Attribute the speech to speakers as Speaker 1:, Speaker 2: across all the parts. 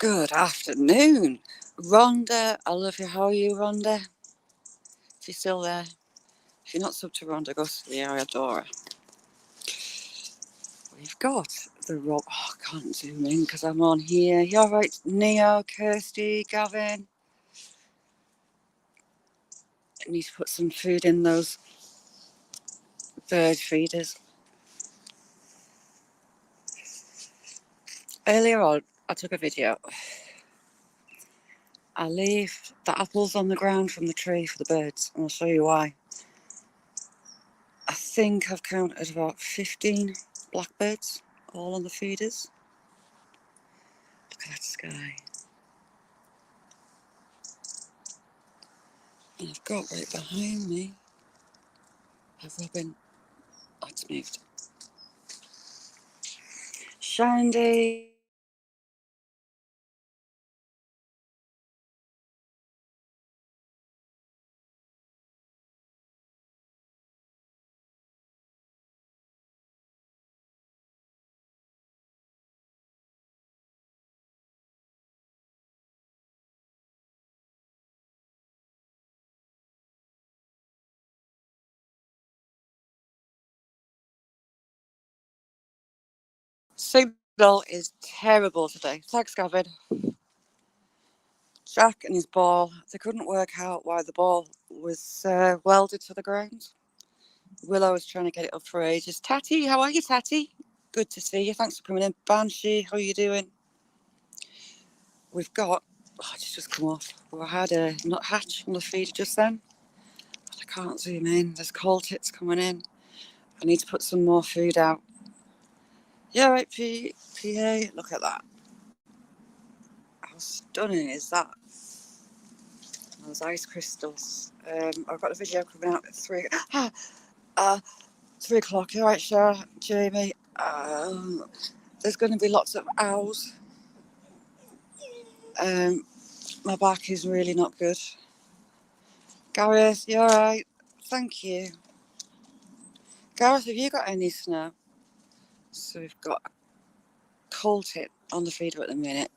Speaker 1: Good afternoon, Rhonda. I love you. How are you, Rhonda? She's still there. If you're not sub to Rhonda, go to the Ariadora. We've got the Rob. Oh, I can't zoom in because I'm on here. You all right, Neo, Kirsty, Gavin? I need to put some food in those bird feeders. Earlier on, I took a video. I leave the apples on the ground from the tree for the birds, and I'll show you why. I think I've counted about 15 blackbirds, all on the feeders. Look at that sky. And I've got right behind me a robin. Oh, it's moved. Shandy. Signal is terrible today. Thanks, Gavin. Jack and his ball. They couldn't work out why the ball was welded to the ground. Willow was trying to get it up for ages. Tatty, how are you, Tatty? Good to see you. Thanks for coming in. Banshee, how are you doing? We've got. Oh, it's just come off. We had a nuthatch on the feeder just then. But I can't zoom in. There's coal tits coming in. I need to put some more food out. Yeah, right, PA. Look at that. How stunning is that? Those ice crystals. I've got a video coming out at 3 o'clock. You alright, Sarah? Jamie? There's going to be lots of owls. My back is really not good. Gareth, you alright? Thank you. Gareth, have you got any snow? So we've got a coal tit on the feeder at the minute.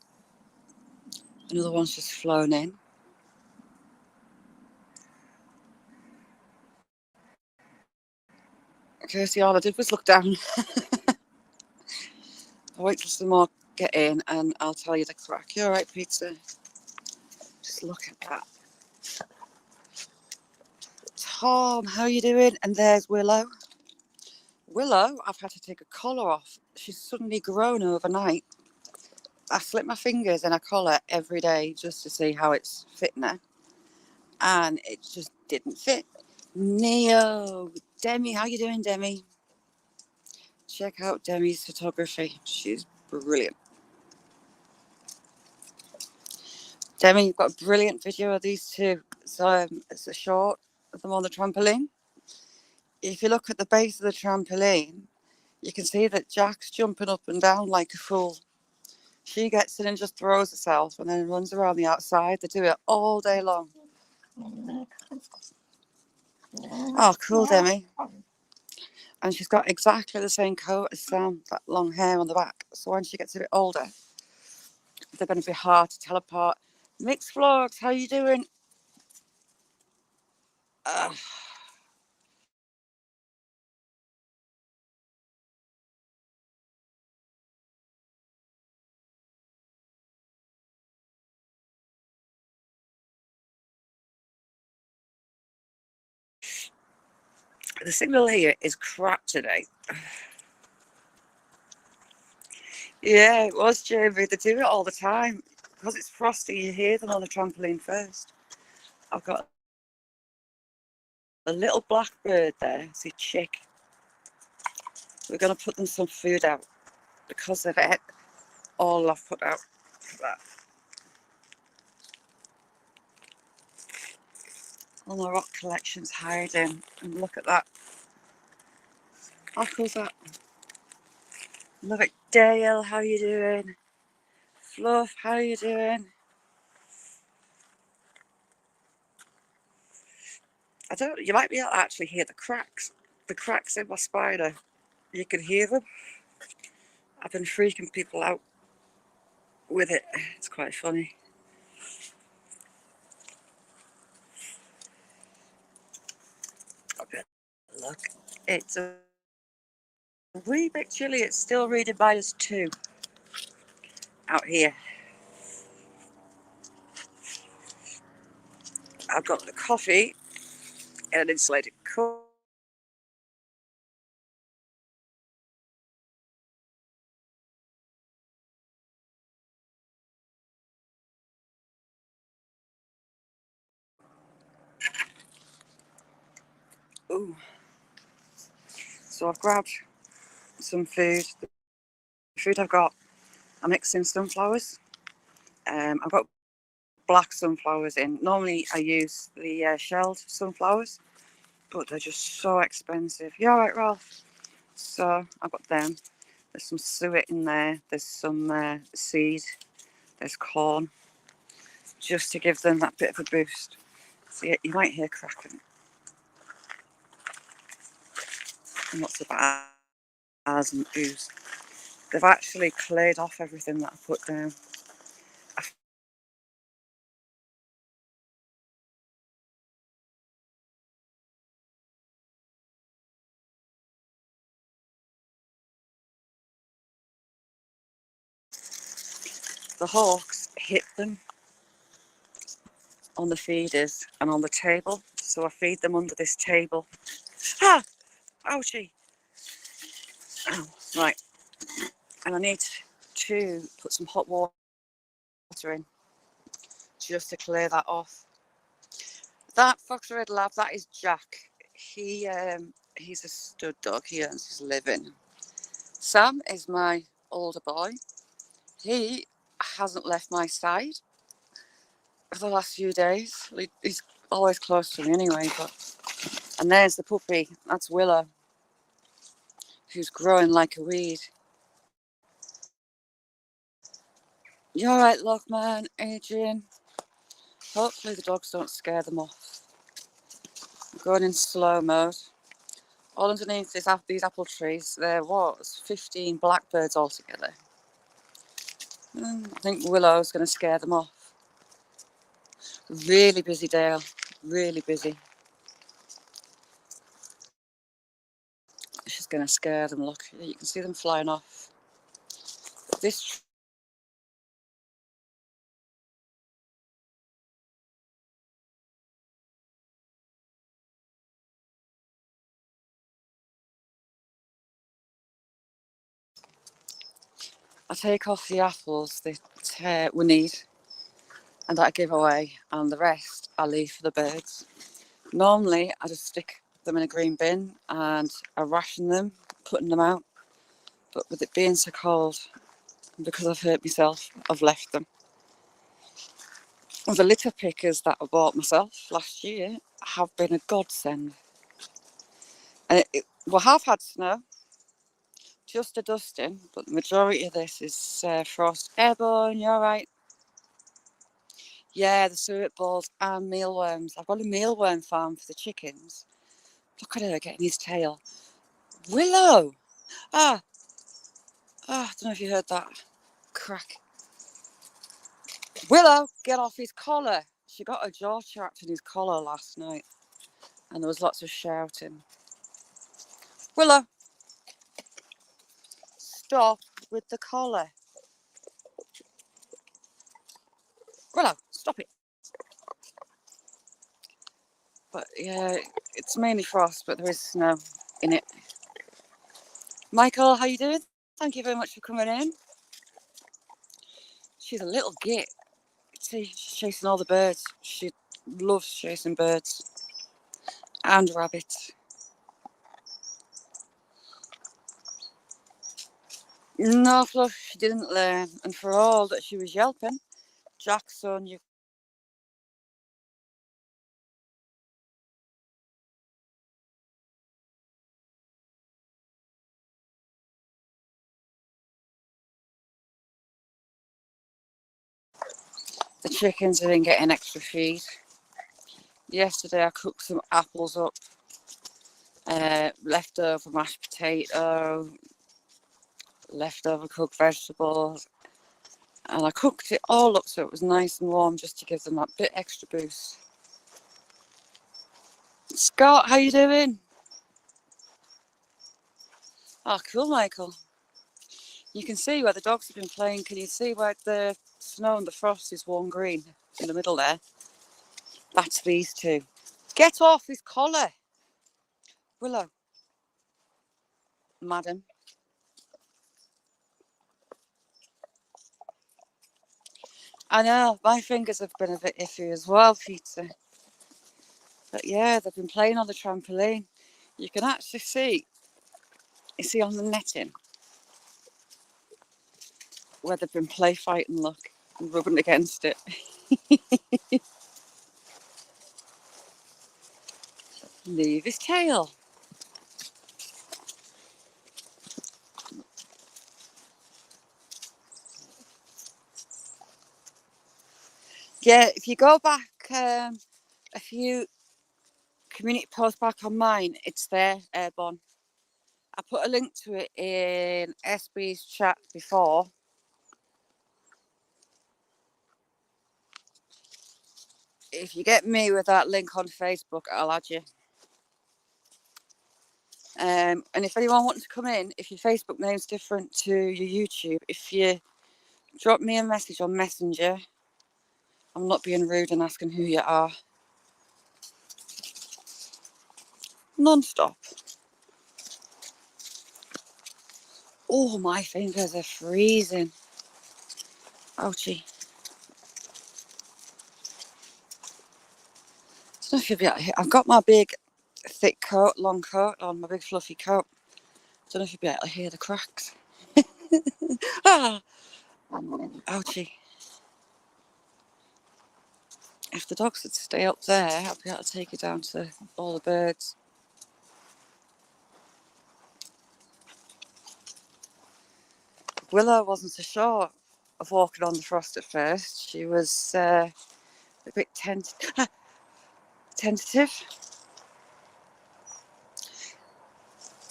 Speaker 1: Another one's just flown in. Kirsty, all I did was look down. I'll wait till some more get in and I'll tell you the crack. You alright, Pizza? Just look at that. Tom, how are you doing? And there's Willow. Willow, I've had to take a collar off. She's suddenly grown overnight. I slip my fingers in a collar every day just to see how it's fitting her. And it just didn't fit. Neo, Demi, how you doing, Demi? Check out Demi's photography. She's brilliant. Demi, you've got a brilliant video of these two. So it's a short of them on the trampoline. If you look at the base of the trampoline, you can see that Jack's jumping up and down like a fool. She gets in and just throws herself and then runs around the outside. They do it all day long. Oh, cool, Demi. And she's got exactly the same coat as Sam, that long hair on the back. So when she gets a bit older, they're going to be hard to tell apart. Mixed Vlogs, how you doing? The signal here is crap today. Yeah, it was, Jamie. They do it all the time. Because it's frosty, you hear them on the trampoline first. I've got a little blackbird there. It's a chick. We're going to put them some food out because of it. All I've put out for that. All my rock collection's hiding. And look at that. How cool's that? Look at Dale, how you doing? Fluff, how you doing? You might be able to actually hear the cracks. The cracks in my spider. You can hear them. I've been freaking people out with it. It's quite funny. Look, it's a wee bit chilly. It's still reading -2 out here. I've got the coffee in an insulated cup. Ooh. So I've grabbed some food. The food I've got, I'm mixing sunflowers. I've got black sunflowers in. Normally I use the shelled sunflowers, but they're just so expensive. You all right, Ralph? So I've got them. There's some suet in there. There's some seed. There's corn, just to give them that bit of a boost. So you might hear cracking and lots of ahs and oohs. They've actually cleared off everything that I put down. The hawks hit them on the feeders and on the table, so I feed them under this table. Ah! Ouchie! Oh, right, and I need to put some hot water in just to clear that off. That Fox Red Lab, that is Jack. He's a stud dog. He earns his living. Sam is my older boy. He hasn't left my side for the last few days. He's always close to me anyway. And there's the puppy. That's Willow, who's growing like a weed. You all right, Lockman, Adrian? Hopefully the dogs don't scare them off. I'm going in slow mode. All underneath these apple trees, there was 15 blackbirds altogether. I think Willow's going to scare them off. Really busy, Dale. Really busy. She's going to scare them. Look, you can see them flying off. This I take off the apples that we need and that I give away, and the rest I leave for the birds. Normally, I just stick them in a green bin and I ration them, putting them out. But with it being so cold, because I've hurt myself, I've left them. The litter pickers that I bought myself last year have been a godsend. And we have had snow, just a dusting, but the majority of this is frost. Airborne, you all right? Yeah, the suet balls and mealworms. I've got a mealworm farm for the chickens. Look at her getting his tail. Willow! I don't know if you heard that crack. Willow, get off his collar. She got her jaw trapped in his collar last night, and there was lots of shouting. Willow, stop with the collar. Willow, stop it. But yeah, it's mainly frost, but there is snow in it. Michael, how you doing? Thank you very much for coming in. She's a little git. See, she's chasing all the birds. She loves chasing birds and rabbits. No, Fluff, she didn't learn. And for all that she was yelping, Jack's son, the chickens have been getting extra feed. Yesterday I cooked some apples up, leftover mashed potato, leftover cooked vegetables. And I cooked it all up so it was nice and warm just to give them that bit extra boost. Scott, how you doing? Oh, cool, Michael. You can see where the dogs have been playing. Can you see where the snow and the frost is worn green in the middle there? That's these two. Get off his collar. Willow. Madam. I know, my fingers have been a bit iffy as well, Peter. But yeah, they've been playing on the trampoline. You can actually see, you see on the netting, where they've been play fighting, look, and rubbing against it. Leave his tail. Yeah, if you go back a few community posts back on mine, it's there, Airborne. I put a link to it in SB's chat before. If you get me with that link on Facebook, I'll add you. And if anyone wants to come in, if your Facebook name's different to your YouTube, if you drop me a message on Messenger, I'm not being rude and asking who you are. Non-stop. Oh, my fingers are freezing. Ouchie. I don't know if you'll be able to hear. I've got my big, thick coat, long coat on, my big fluffy coat. I don't know if you'll be able to hear the cracks. Ah, ouchie. If the dogs would stay up there, I'll be able to take you down to all the birds. Willow wasn't so sure of walking on the frost at first. She was a bit tentative.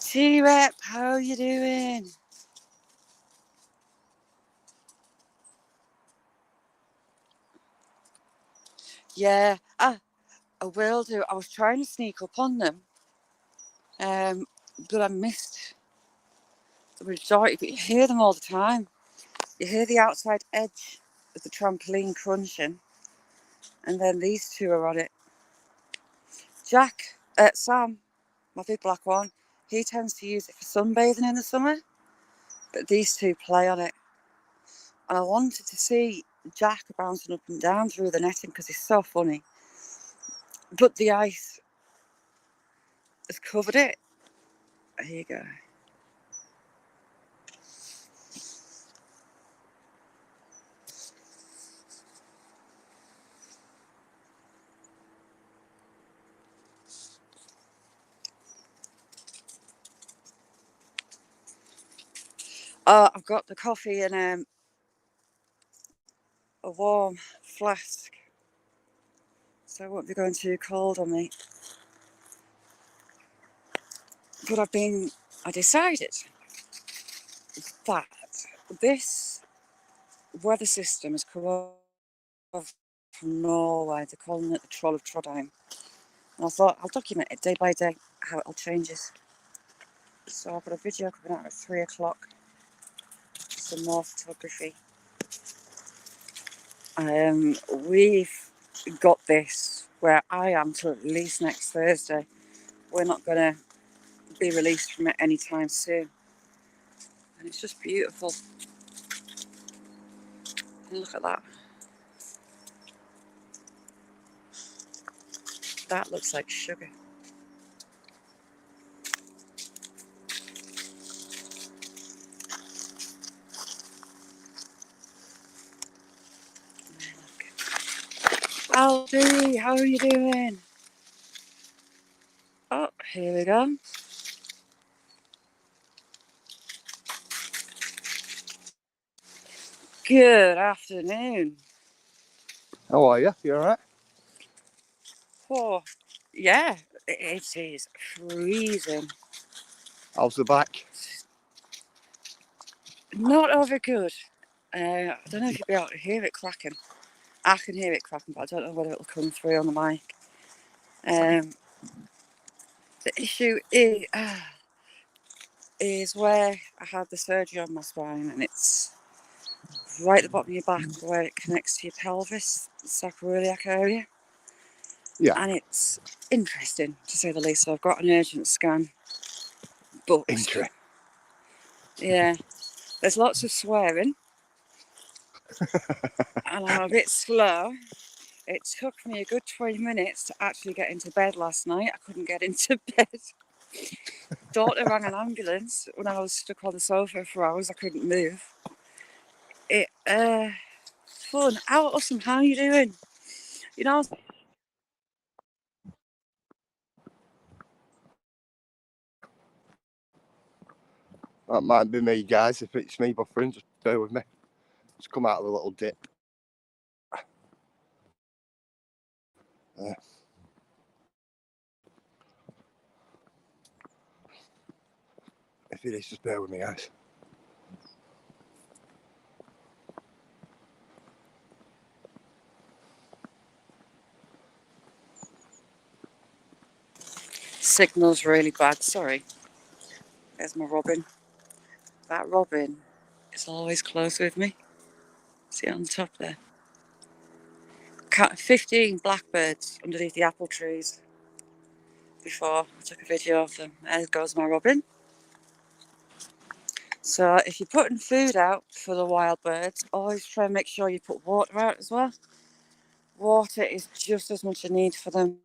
Speaker 1: T-Rep, how you doing? Yeah, I will do. I was trying to sneak up on them, but I missed the majority. But you hear them all the time. You hear the outside edge of the trampoline crunching, and then these two are on it. Sam, my big black one, he tends to use it for sunbathing in the summer, but these two play on it. And I wanted to see Jack bouncing up and down through the netting because he's so funny. But the ice has covered it. Here you go. I've got the coffee in a warm flask, so it won't be going too cold on me. But I decided that this weather system has come over from Norway. They're calling it the Troll of Trondheim. And I thought I'll document it day by day, how it all changes. So I've got a video coming out at 3 o'clock. Some more photography. We've got this where I am till at least next Thursday. We're not going to be released from it anytime soon. And it's just beautiful. And look at that. That looks like sugar. Aldi, how are you doing? Oh, here we go. Good afternoon.
Speaker 2: How are you? You alright?
Speaker 1: Oh, yeah, it is freezing.
Speaker 2: How's the back?
Speaker 1: Not over good. I don't know if you'll be able to hear it cracking. I can hear it cracking, but I don't know whether it'll come through on the mic. The issue is where I had the surgery on my spine, and it's right at the bottom of your back where it connects to your pelvis, the sacroiliac area.
Speaker 2: Yeah.
Speaker 1: And it's interesting, to say the least. So I've got an urgent scan booked.
Speaker 2: Interesting.
Speaker 1: Yeah. There's lots of swearing. And I'm a bit slow. It took me a good 20 minutes to actually get into bed last night. I couldn't get into bed. Daughter rang an ambulance when I was stuck on the sofa for hours. I couldn't move. Fun. Awesome. How are you doing? You know,
Speaker 2: That might be me, guys. If it's me, buffering, just bear with me. Just come out of the little dip. If it is, just bear with me, guys.
Speaker 1: signal's really bad. Sorry. There's my robin. That robin is always close with me. See on the top there? 15 blackbirds underneath the apple trees before I took a video of them. There goes my robin. So if you're putting food out for the wild birds, always try and make sure you put water out as well. Water is just as much a need for them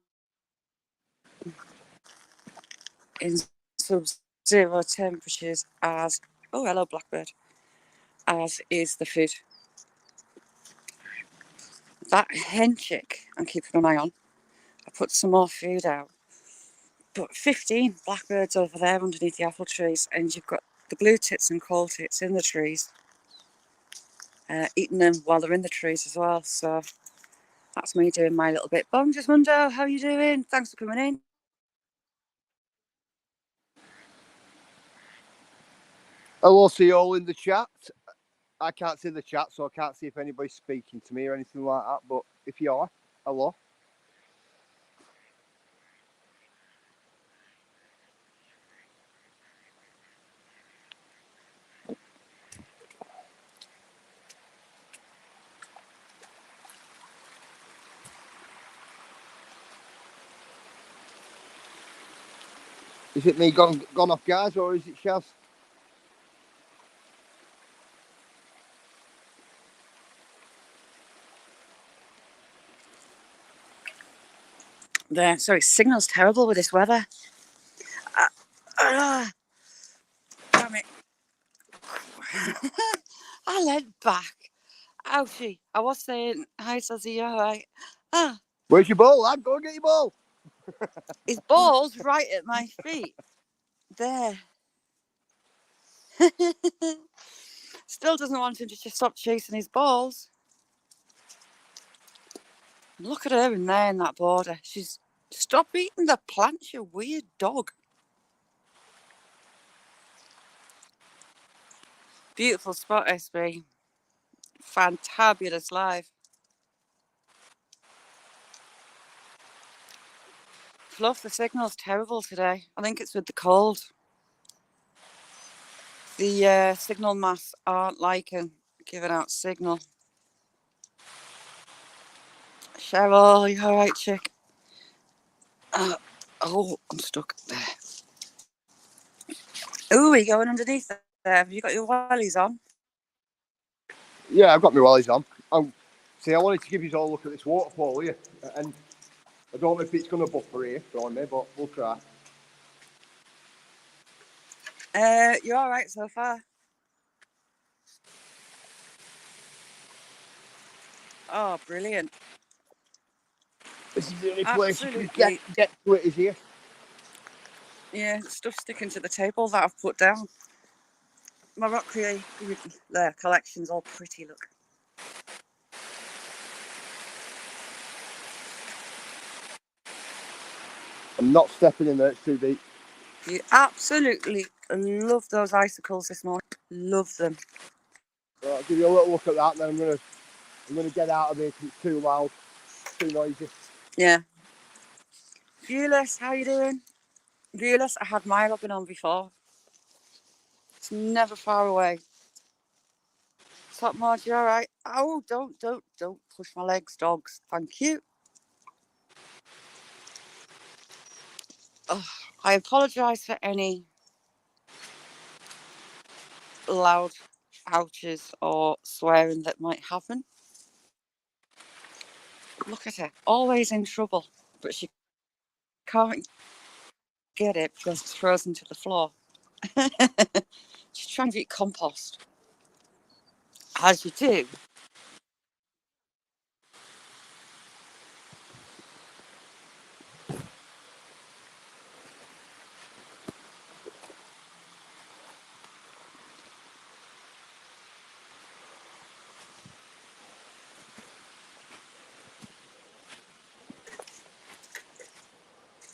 Speaker 1: in sub-zero temperatures as, oh hello blackbird, as is the food. That hen chick I'm keeping an eye on. I put some more food out. But 15 blackbirds over there underneath the apple trees, and you've got the blue tits and coal tits in the trees, eating them while they're in the trees as well. So that's me doing my little bit. Bongus Mundo, how are you doing? Thanks for coming in.
Speaker 2: Hello, see you all in the chat. I can't see the chat, so I can't see if anybody's speaking to me or anything like that. But if you are, hello. Is it me gone off, guys, or is it Shaz?
Speaker 1: There, sorry, signal's terrible with this weather. Damn it. I leant back. Ouchie. I was saying, hi, Sazzy, you alright?
Speaker 2: Where's your ball, lad? Go and get your ball.
Speaker 1: His ball's right at my feet. There. Still doesn't want him to just stop chasing his balls. Look at her in there in that border. She's... Stop eating the plants, you weird dog. Beautiful spot, SB. Fantabulous live. Fluff, the signal's terrible today. I think it's with the cold. The signal masts aren't liking giving out signal. Cheryl, you alright, chick? Oh, I'm stuck there. Oh, are you going underneath there? Have you got your wellies on?
Speaker 2: Yeah, I've got my wellies on. See, I wanted to give you all a look at this waterfall here, and I don't know if it's going to buffer here for me, but we'll try.
Speaker 1: You're alright so far. Oh, brilliant.
Speaker 2: This is the only place you can get to it is here.
Speaker 1: Yeah, stuff sticking to the table that I've put down. My rock collection's all pretty, look.
Speaker 2: I'm not stepping in there, it's too deep.
Speaker 1: You absolutely love those icicles this morning. Love them.
Speaker 2: I'll give you a little look at that, and then I'm gonna get out of here because it's too loud, too noisy.
Speaker 1: Yeah. Viewless, how you doing? Viewless, I had my login on before. It's never far away. Top Marge, you alright? Oh, don't push my legs, dogs. Thank you. Oh, I apologise for any loud ouches or swearing that might happen. Look at her, always in trouble, but she can't get it because it's frozen to the floor. She's trying to eat compost, as you do.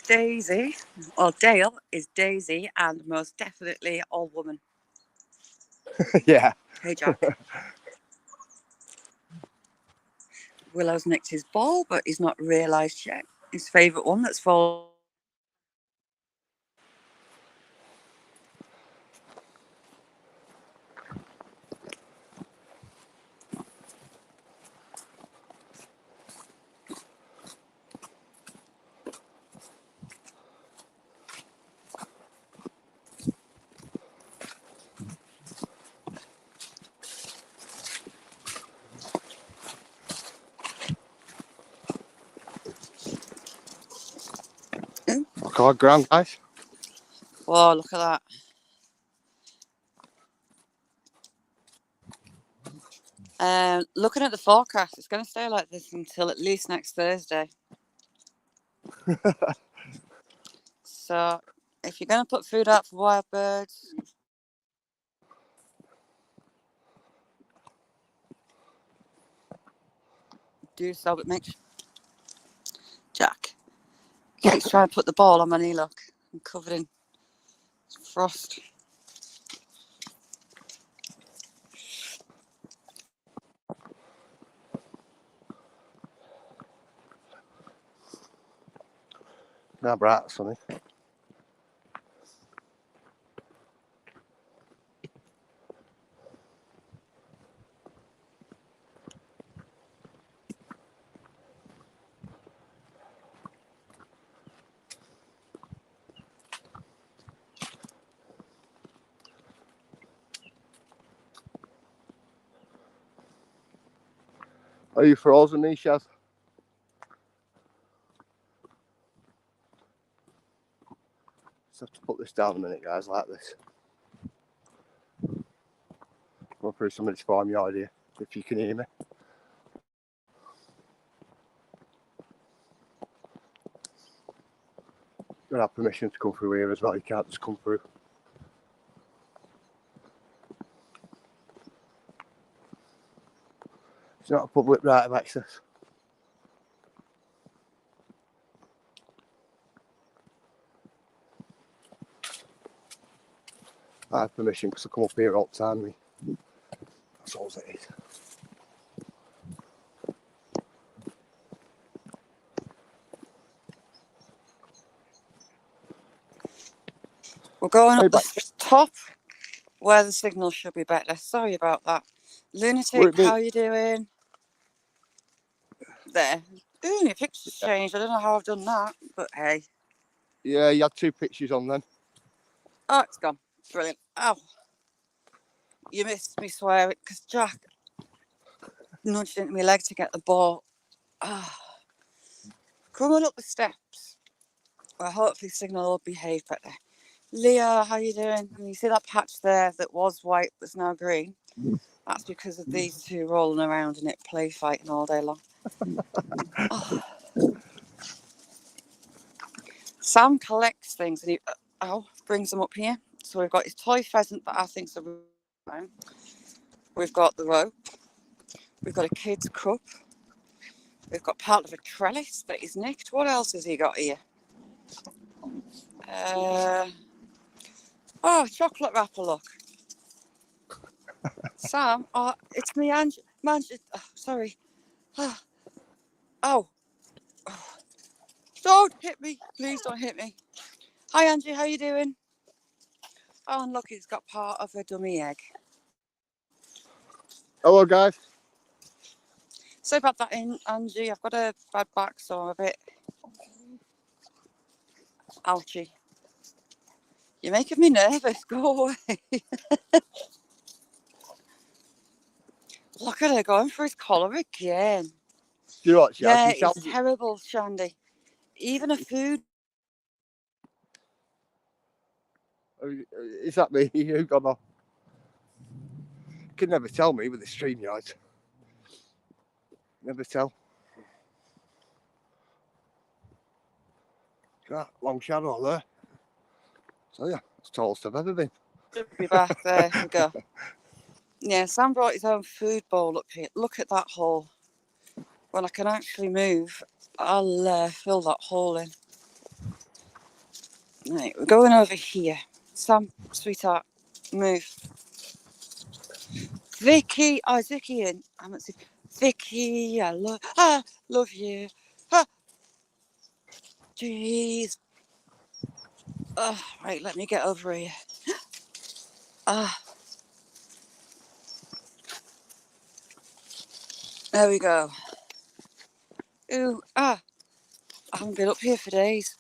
Speaker 1: Daisy, or Dale, is Daisy and most definitely all woman.
Speaker 2: Yeah.
Speaker 1: Hey, Jack. Willow's nicked his ball, but he's not realised yet. His favourite one that's fallen.
Speaker 2: Look at our ground, guys.
Speaker 1: Whoa, look at that. Looking at the forecast, it's going to stay like this until at least next Thursday. So, if you're going to put food out for wild birds, do so, but make sure. Jack keeps trying to put the ball on my knee, look. I'm covered in frost.
Speaker 2: Now, bright, sunny. Are you frozen, Nishaz? Just have to put this down a minute, guys, like this. Go through some of this farmyard here, if you can hear me. You have permission to come through here as well, you can't just come through. It's not a public right of access. I have permission because I come up here all the time. That's all it is.
Speaker 1: We're going up the top where the signal should be better. Sorry about that. Lunatic, how are you doing? There. Ooh, your picture's changed. I don't know how I've done that, but hey.
Speaker 2: Yeah, you had 2 pictures on then.
Speaker 1: Oh, it's gone. Brilliant. Oh. You missed me swearing because Jack nudged into my leg to get the ball. Oh. Coming up the steps. Well, hopefully signal will behave better. Leah, how you doing? And you see that patch there that was white that's now green? That's because of these two rolling around in it, play fighting all day long. Oh. Sam collects things and he brings them up here. So we've got his toy pheasant that I think's a rope. We've got the rope. We've got a kid's cup. We've got part of a trellis that he's nicked. What else has he got here? Chocolate wrapper, look. Sam, it's me, Angie. Sorry. Oh. Don't hit me. Please don't hit me. Hi, Angie. How you doing? Oh, and look, it's got part of a dummy egg.
Speaker 2: Hello, guys.
Speaker 1: So about that, Angie. I've got a bad back, so I'm a bit ouchy. You're making me nervous. Go away. Look at her going for his collar again.
Speaker 2: Do you know what, Chaz?
Speaker 1: Yeah,
Speaker 2: You sound...
Speaker 1: it's terrible, Shandy. Even a food.
Speaker 2: Is that me? You got no... You can never tell me with the StreamYard. Never tell. That long shadow there. So yeah, it's the tallest I've ever been.
Speaker 1: Should be back. There we go. Yeah, Sam brought his own food bowl up here. Look at that hole. When I can actually move, I'll fill that hole in. Right, we're going over here. Sam, sweetheart, move. Vicky, is Vicky in? I haven't seen Vicky. I love you. Jeez. Right, let me get over here. There we go. Ooh, I haven't been up here for days.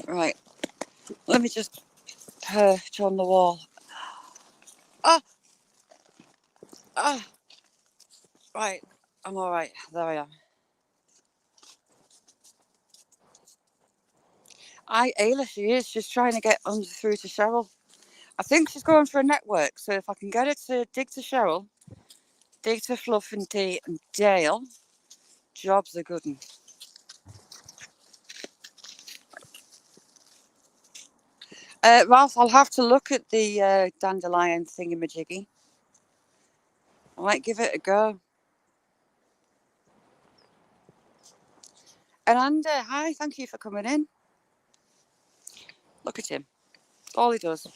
Speaker 1: Right, let me just perch on the wall. Right, I'm all right. There I am. Ayla, she is. She's trying to get through to Cheryl. I think she's going for a network, so if I can get her to dig to Cheryl, dig to Fluff and Dee and Dale, job's a good one. Ralph, I'll have to look at the dandelion thingamajiggy. I might give it a go. And Andy, hi, thank you for coming in. Look at him. All he does.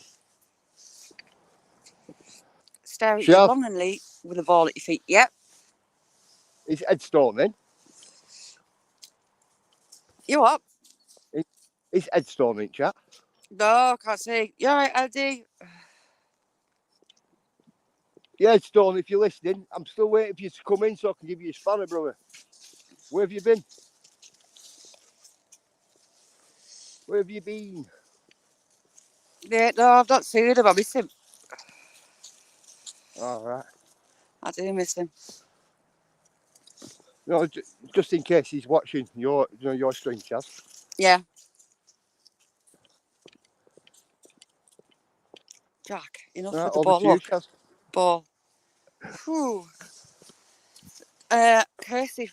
Speaker 1: Stare at you
Speaker 2: Chef,
Speaker 1: longingly with a ball at your feet. Yep.
Speaker 2: is Ed storming?
Speaker 1: You up?
Speaker 2: Is Ed storming, chat?
Speaker 1: No, can't see. You all right, Andy?
Speaker 2: Yeah, Ed Storm, if you're listening, I'm still waiting for you to come in so I can give you a spanner, brother. Where have you been? Where have you been?
Speaker 1: Yeah, no, I've not seen him. I miss him.
Speaker 2: All right.
Speaker 1: I do miss him.
Speaker 2: No, just in case he's watching your stream, Chaz.
Speaker 1: Yeah. Jack, enough
Speaker 2: Right,
Speaker 1: with the
Speaker 2: over
Speaker 1: ball.
Speaker 2: to you,
Speaker 1: Look,
Speaker 2: Chaz.
Speaker 1: ball. Whew. Kirsty,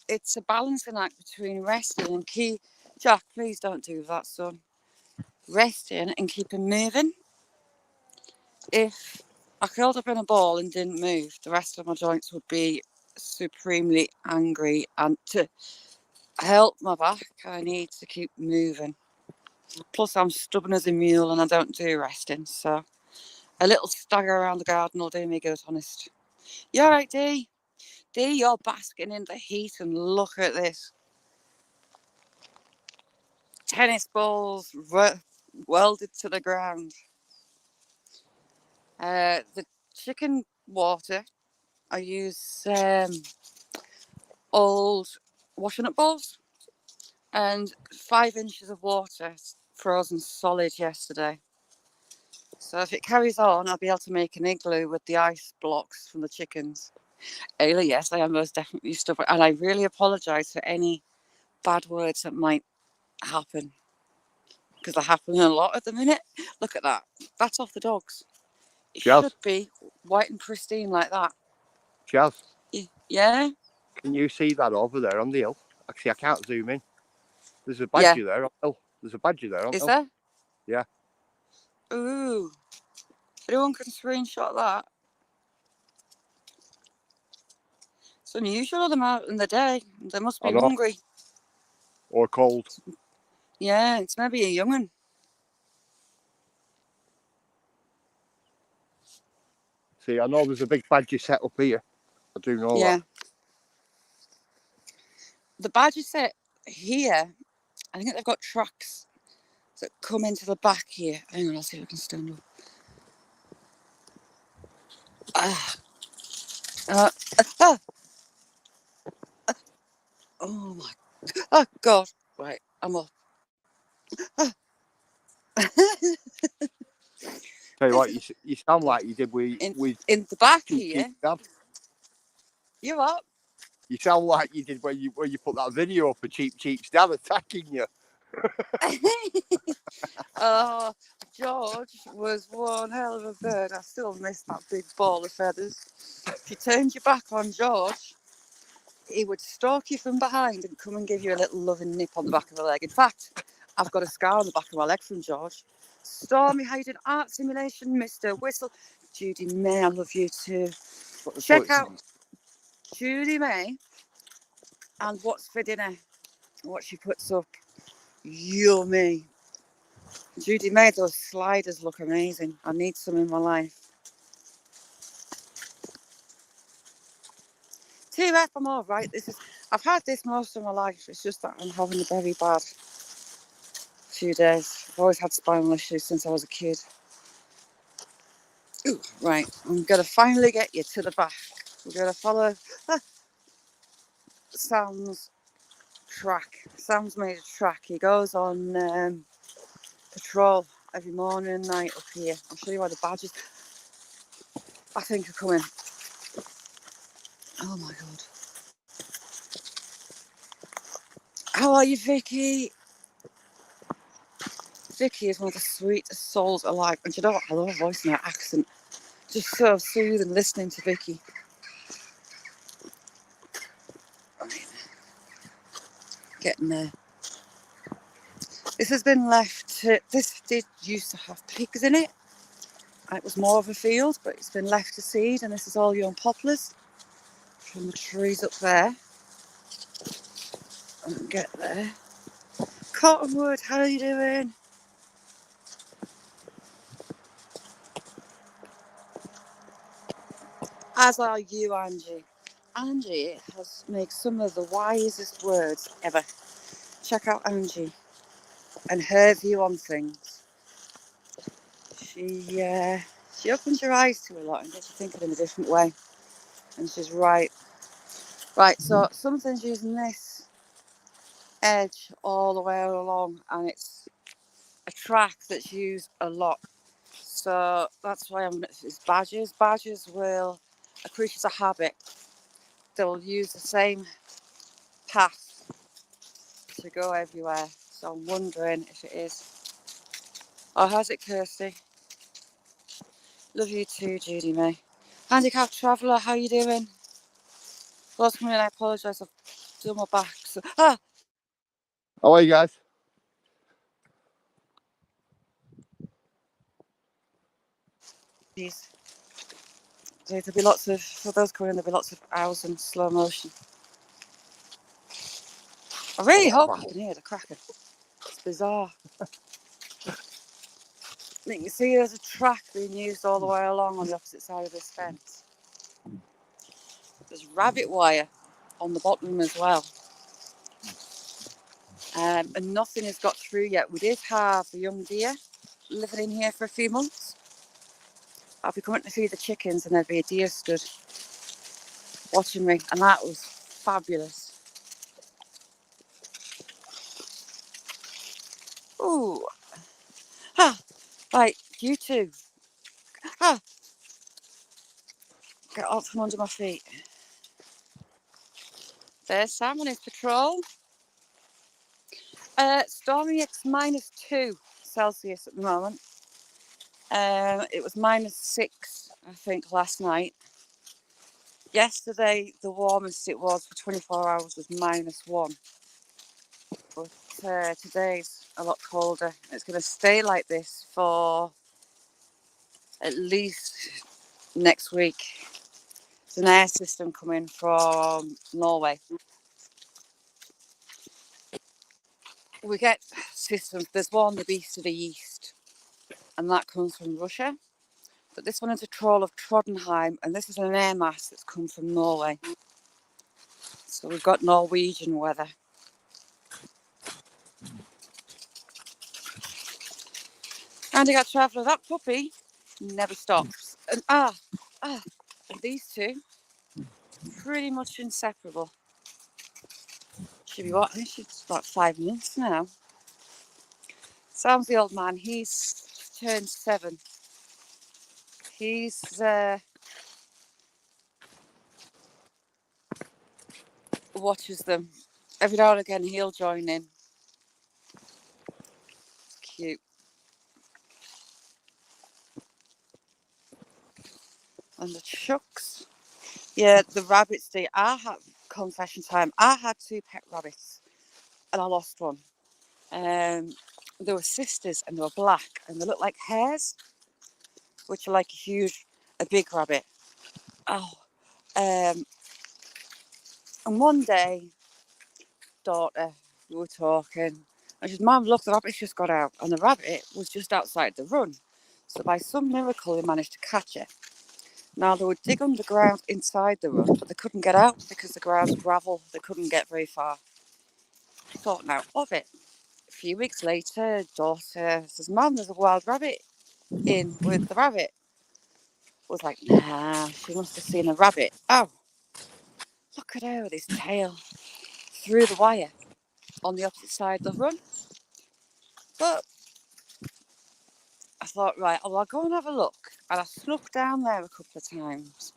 Speaker 1: it's a balancing act between resting and keep. Jack, please don't do that, son. Resting and keeping moving. If I curled up in a ball and didn't move, the rest of my joints would be supremely angry. And to help my back, I need to keep moving. Plus, I'm stubborn as a mule and I don't do resting. So a little stagger around the garden will do me good, honest. You all right, Dee? Dee, you're basking in the heat and look at this. Tennis balls welded to the ground. The chicken water, I use old washing up balls and 5 inches of water frozen solid yesterday. So if it carries on, I'll be able to make an igloo with the ice blocks from the chickens. Ayla, yes, I am most definitely stubborn. And I really apologise for any bad words that might happen. Because they're happening a lot at the minute. Look at that. That's off the dogs. It
Speaker 2: Chaz.
Speaker 1: should be white and pristine like that.
Speaker 2: Chaz.
Speaker 1: Yeah?
Speaker 2: Can you see that over there on the hill? Actually, I can't zoom in. There's a badger there on the hill. There's a badger there on the hill.
Speaker 1: Is there?
Speaker 2: Yeah.
Speaker 1: Ooh. Anyone can screenshot that. It's unusual of them out in the day. They must be hungry.
Speaker 2: Or cold.
Speaker 1: Yeah, it's maybe a young'un.
Speaker 2: See, I know there's a big badger set up here. I do know
Speaker 1: Yeah.
Speaker 2: that.
Speaker 1: The badger set here, I think they've got tracks that come into the back here. Hang on, I'll see if I can stand up. Oh my, oh God. Right, I'm up.
Speaker 2: Tell you what, you sound like you did with
Speaker 1: in the back
Speaker 2: Cheap
Speaker 1: here.
Speaker 2: Cheap Dad.
Speaker 1: You up?
Speaker 2: You sound like you did when you put that video up of Cheap Cheap's dad attacking you.
Speaker 1: Oh, George was one hell of a bird. I still miss that big ball of feathers. If you turned your back on George, he would stalk you from behind and come and give you a little loving nip on the back of the leg. In fact, I've got a scar on the back of my leg from George. Stormy, how you doing? Art Simulation, Mr. Whistle. Judy May, I love you too. Check out Judy May and what's for dinner, what she puts up. Yummy. Judy made those sliders look amazing. I need some in my life. TF, I'm all right. I've had this most of my life. It's just that I'm having a very bad few days. I've always had spinal issues since I was a kid. Ooh, right, I'm going to finally get you to the back. We're going to follow Sam's track. Sam's made a track. He goes on patrol every morning and night up here. I'll show you where the badges, I think, are coming. Oh my God. How are you, Vicky? Vicky is one of the sweetest souls alive. And you know what? I love her voice and her accent. Just so soothing listening to Vicky. Getting there. This has been left to, this did used to have pigs in it. It was more of a field, but it's been left to seed, and this is all young poplars from the trees up there. And get there. Cottonwood, how are you doing? As are you, Angie. Angie has made some of the wisest words ever. Check out Angie and her view on things. She opens your eyes to a lot and gets you thinking in a different way. And she's right. Right, so something's using this edge all the way along, and it's a track that's used a lot. So that's why it's badgers. Badgers will, a creature's a habit. They'll use the same path to go everywhere. So I'm wondering if it is. Oh, how's it, Kirsty? Love you too, Judy May. Handicapped Traveller, how you doing? Last coming in, I apologise. I've done my back. So,
Speaker 2: How are you guys?
Speaker 1: Jeez. So there'll be lots of, for those coming in, there'll be lots of owls in slow motion. I really hope you can hear the cracker. It's bizarre. You can see there's a track being used all the way along on the opposite side of this fence. There's rabbit wire on the bottom as well. And nothing has got through yet. We did have a young deer living in here for a few months. I'd be coming to feed the chickens and there'd be a deer stood watching me, and that was fabulous. Ooh. Ah, right, you two. Ah, get out from under my feet. There's Sam on his patrol. Stormy, it's -2 Celsius at the moment. It was -6, I think, last night. Yesterday, the warmest it was for 24 hours was -1. But today's a lot colder. It's going to stay like this for at least next week. It's an air system coming from Norway. We get systems. There's one, the Beast of the East, and that comes from Russia. But this one is a troll of Trondheim, and this is an air mass that's come from Norway. So we've got Norwegian weather. Andy got traveller, that puppy never stops. And and these two, pretty much inseparable. Should be what? I think she's about 5 months now. Sam's the old man, he's turned 7. He's watches them. Every now and again he'll join in. Cute. And the chucks. Yeah, the rabbits do. Confession time. I had 2 pet rabbits and I lost one. They were sisters and they were black and they looked like hares, which are like a big rabbit. Oh, and one day, daughter, we were talking, and she said, "Mum, look, the rabbit's just got out," and the rabbit was just outside the run. So by some miracle, they managed to catch it. Now they would dig underground inside the run, but they couldn't get out because the ground's gravel. They couldn't get very far. Thought now of it. A few weeks later, daughter says, "Mum, there's a wild rabbit in with the rabbit." Was like, nah, she must have seen a rabbit. Oh, look at her with his tail through the wire on the opposite side of the run. But I thought, right, I'll go and have a look. And I snuck down there a couple of times.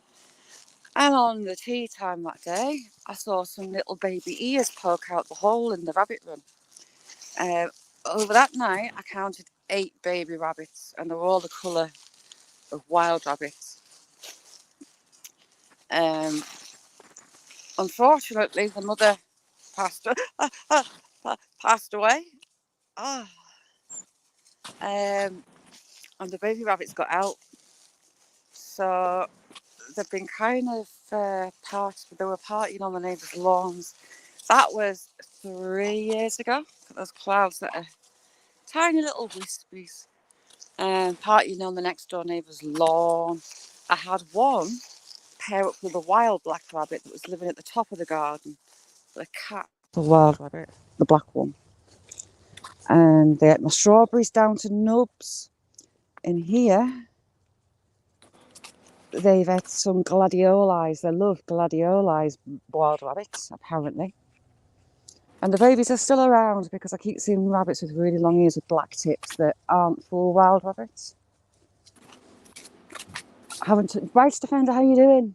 Speaker 1: And on the tea time that day, I saw some little baby ears poke out the hole in the rabbit run. Over that night, I counted 8 baby rabbits, and they were all the colour of wild rabbits. Unfortunately, the mother passed away. And the baby rabbits got out. So they've been kind of they were partying on the neighbours' lawns. That was 3 years ago. Those clouds that are tiny little wispies. Partying on the next door neighbour's lawn. I had one pair up with a wild black rabbit that was living at the top of the garden. The cat. The wild rabbit. The black one. And they ate my strawberries down to nubs. In here, they've had some gladiolis. They love gladiolis, wild rabbits, apparently. And the babies are still around because I keep seeing rabbits with really long ears with black tips that aren't full wild rabbits. Right, Stefanda, how you doing?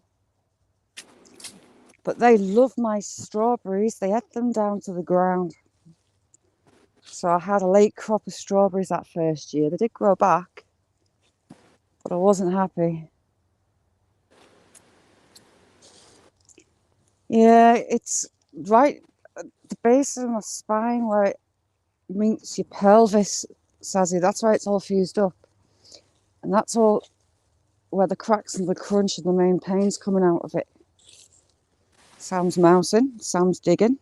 Speaker 1: But they love my strawberries. They ate them down to the ground. So I had a late crop of strawberries that first year. They did grow back, but I wasn't happy. Yeah, it's right at the base of my spine where it meets your pelvis, Sazzy. That's why it's all fused up. And that's all where the cracks and the crunch and the main pain's coming out of it. Sam's mousing, Sam's digging.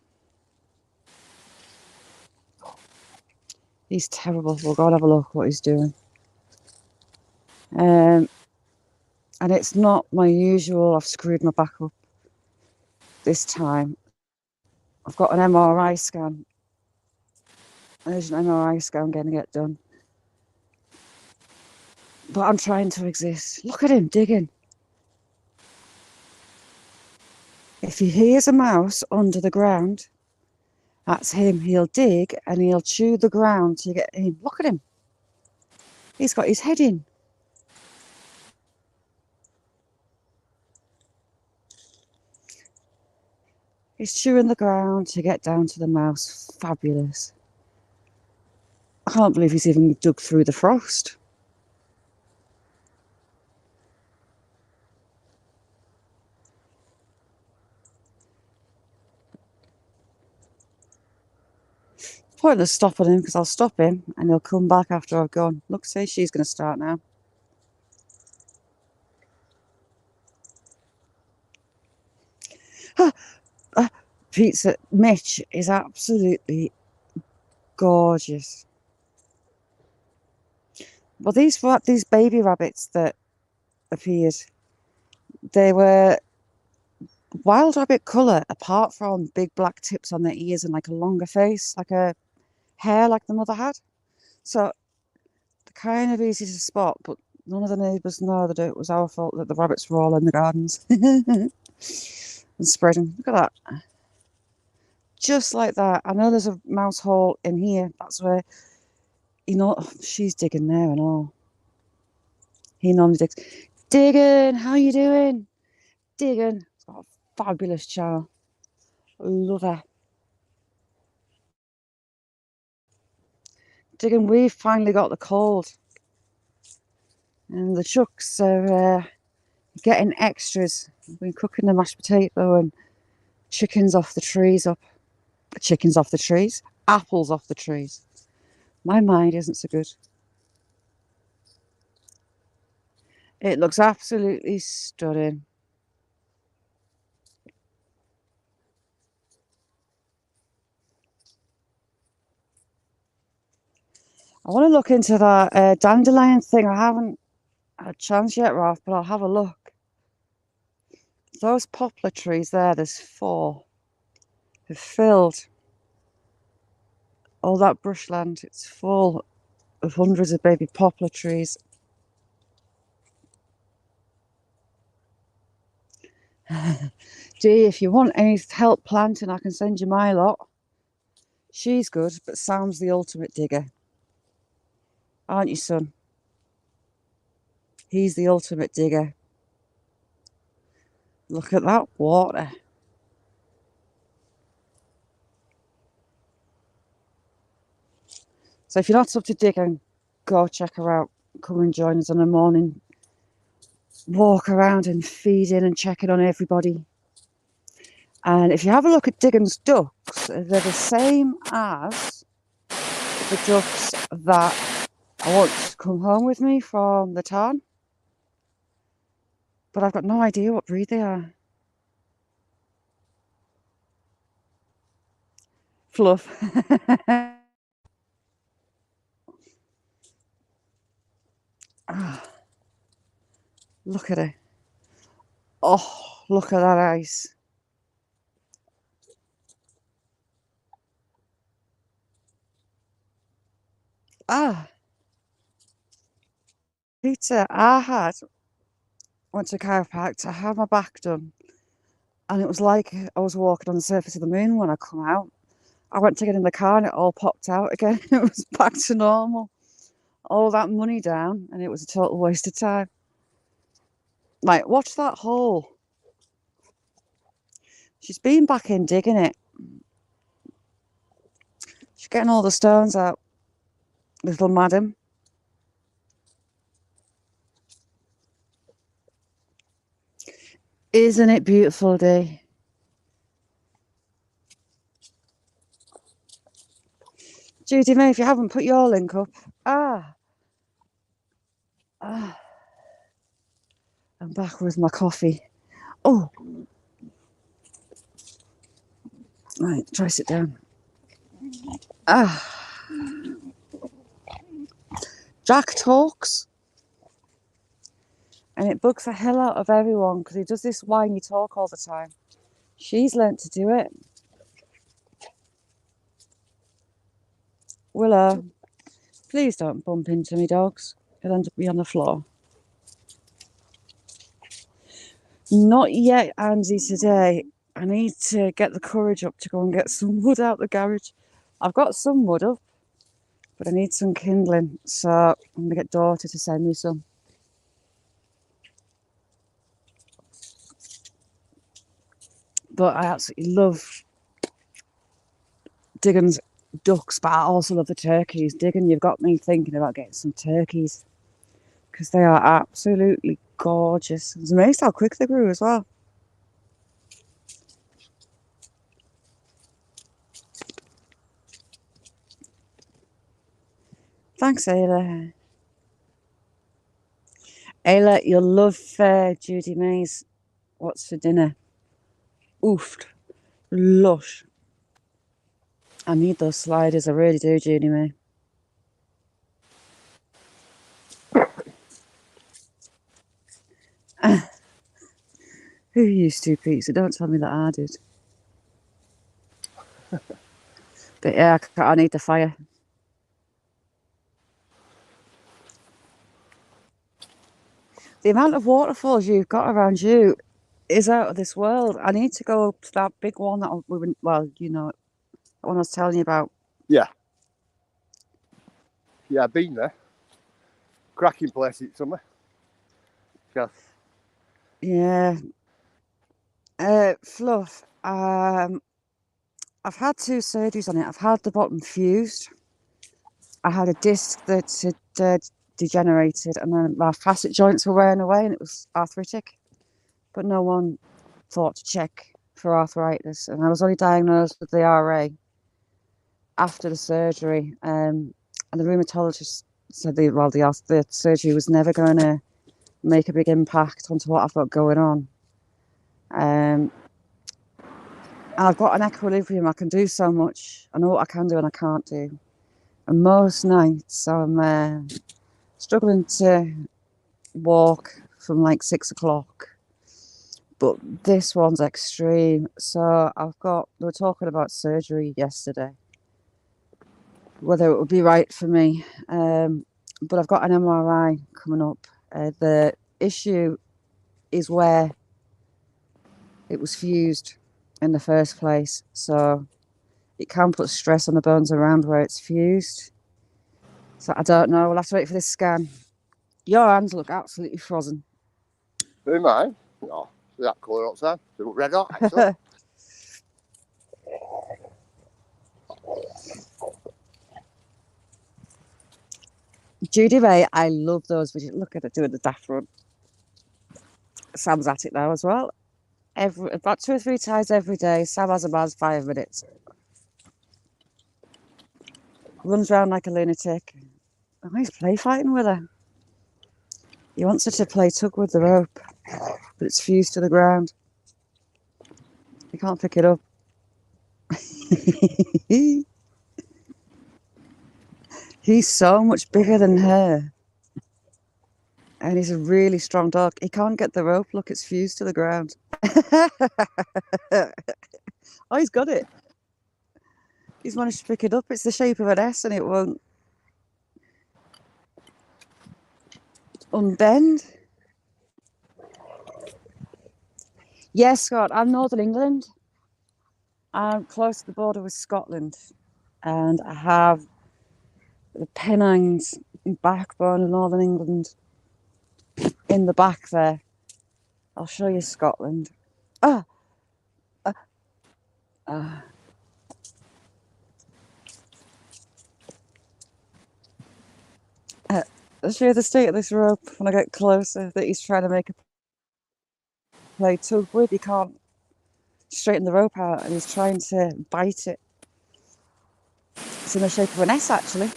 Speaker 1: He's terrible. We'll go and have a look what he's doing. And it's not my usual, I've screwed my back up this time. I've got an MRI scan. There's an MRI scan going to get done. But I'm trying to exist. Look at him digging. If he hears a mouse under the ground, that's him. He'll dig and he'll chew the ground to get in. Look at him. He's got his head in. He's chewing the ground to get down to the mouse. Fabulous. I can't believe he's even dug through the frost. Pointless stopping him because I'll stop him and he'll come back after I've gone. Look, see, she's going to start now. Pizza Mitch is absolutely gorgeous. Well, these baby rabbits that appeared. They were wild rabbit colour, apart from big black tips on their ears and like a longer face, like a hair like the mother had. So they're kind of easy to spot, but none of the neighbours know that it was our fault that the rabbits were all in the gardens and spreading. Look at that. Just like that. I know there's a mouse hole in here. That's where, she's digging there and all. He normally digs. Digging, how you doing? Digging. It's got a fabulous channel. Love her. Digging, we've finally got the cold. And the chucks are getting extras. We've been cooking the mashed potato and chickens off the trees up. Chickens off the trees? Apples off the trees. My mind isn't so good. It looks absolutely stunning. I want to look into that dandelion thing. I haven't had a chance yet, Ralph, but I'll have a look. Those poplar trees there, there's 4, have filled all that bushland. It's full of hundreds of baby poplar trees. Gee, if you want any help planting, I can send you my lot. She's good, but Sam's the ultimate digger. Aren't you, son? He's the ultimate digger. Look at that water. So if you're not up to digging, go check her out. Come and join us on a morning walk around and feed in and check in on everybody. And if you have a look at Diggins ducks, they're the same as the ducks that I want to come home with me from the town. But I've got no idea what breed they are. Fluff. Look at it. Oh, look at that ice. Peter, went to a chiropractor, I had my back done, and it was like I was walking on the surface of the moon when I come out. I went to get in the car and it all popped out again. It was back to normal. All that money down, and it was a total waste of time. Like, watch that hole. She's been back in digging it. She's getting all the stones out, little madam. Isn't it beautiful day? Judy May, if you haven't put your link up. I'm back with my coffee. Oh. Right, try sit down. Jack talks. And it bugs the hell out of everyone because he does this whiny talk all the time. She's learnt to do it. Willow, please don't bump into me, dogs. He'll end up on the floor. Not yet, Andy, today. I need to get the courage up to go and get some wood out the garage. I've got some wood up, but I need some kindling. So I'm going to get daughter to send me some. But I absolutely love Diggins ducks, but I also love the turkeys. Diggin, you've got me thinking about getting some turkeys because they are absolutely gorgeous. It's amazing how quick they grew as well. Thanks, Ayla. Ayla, you'll love Judy May's What's for Dinner. Oofed. Lush. I need those sliders. I really do, Judy May. Who used to pizza? Don't tell me that I did. But yeah, I need the fire. The amount of waterfalls you've got around you is out of this world. I need to go up to that big one that we went, well, you know, the one I was telling you about.
Speaker 2: Yeah. Yeah, I've been there. Cracking place it's summer. Yeah.
Speaker 1: Yeah. Fluff. I've had 2 surgeries on it. I've had the bottom fused. I had a disc that had degenerated, and then my facet joints were wearing away, and it was arthritic. But no one thought to check for arthritis, and I was only diagnosed with the RA after the surgery. And the rheumatologist said the surgery was never going to make a big impact onto what I've got going on. And I've got an equilibrium. I can do so much. I know what I can do and I can't do. And most nights I'm struggling to walk from like 6 o'clock. But this one's extreme. So they were talking about surgery yesterday, whether it would be right for me. But I've got an MRI coming up. The issue is where it was fused in the first place. So it can put stress on the bones around where it's fused. So I don't know. We'll have to wait for this scan. Your hands look absolutely frozen.
Speaker 2: Who am I? No, it's that colour outside. It's red hot, actually.
Speaker 1: Judy Ray, I love those videos. Look at her doing the daft run. Sam's at it now as well. About 2 or 3 times every day. Sam has about 5 minutes. Runs around like a lunatic. Oh, he's play fighting with her. He wants her to play tug with the rope, but it's fused to the ground. He can't pick it up. He's so much bigger than her. And he's a really strong dog. He can't get the rope. Look, it's fused to the ground. Oh, he's got it. He's managed to pick it up. It's the shape of an S and it won't unbend. Yes, Scott, I'm Northern England. I'm close to the border with Scotland. And I have the Pennines backbone of Northern England in the back there. I'll show you Scotland. I'll show you the state of this rope when I get closer that he's trying to make a play tug with. He can't straighten the rope out and he's trying to bite it. It's in the shape of an S, actually.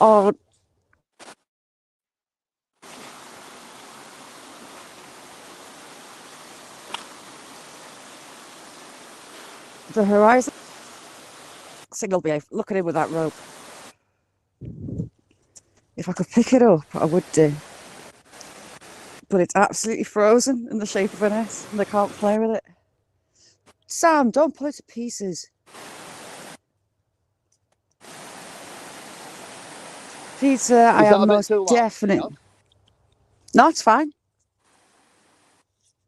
Speaker 1: Oh, the horizon signal behave. Look at him with that rope. If I could pick it up, I would do. But it's absolutely frozen in the shape of an S and they can't play with it. Sam, don't pull it to pieces. Pizza, I am most definitely. No, it's fine.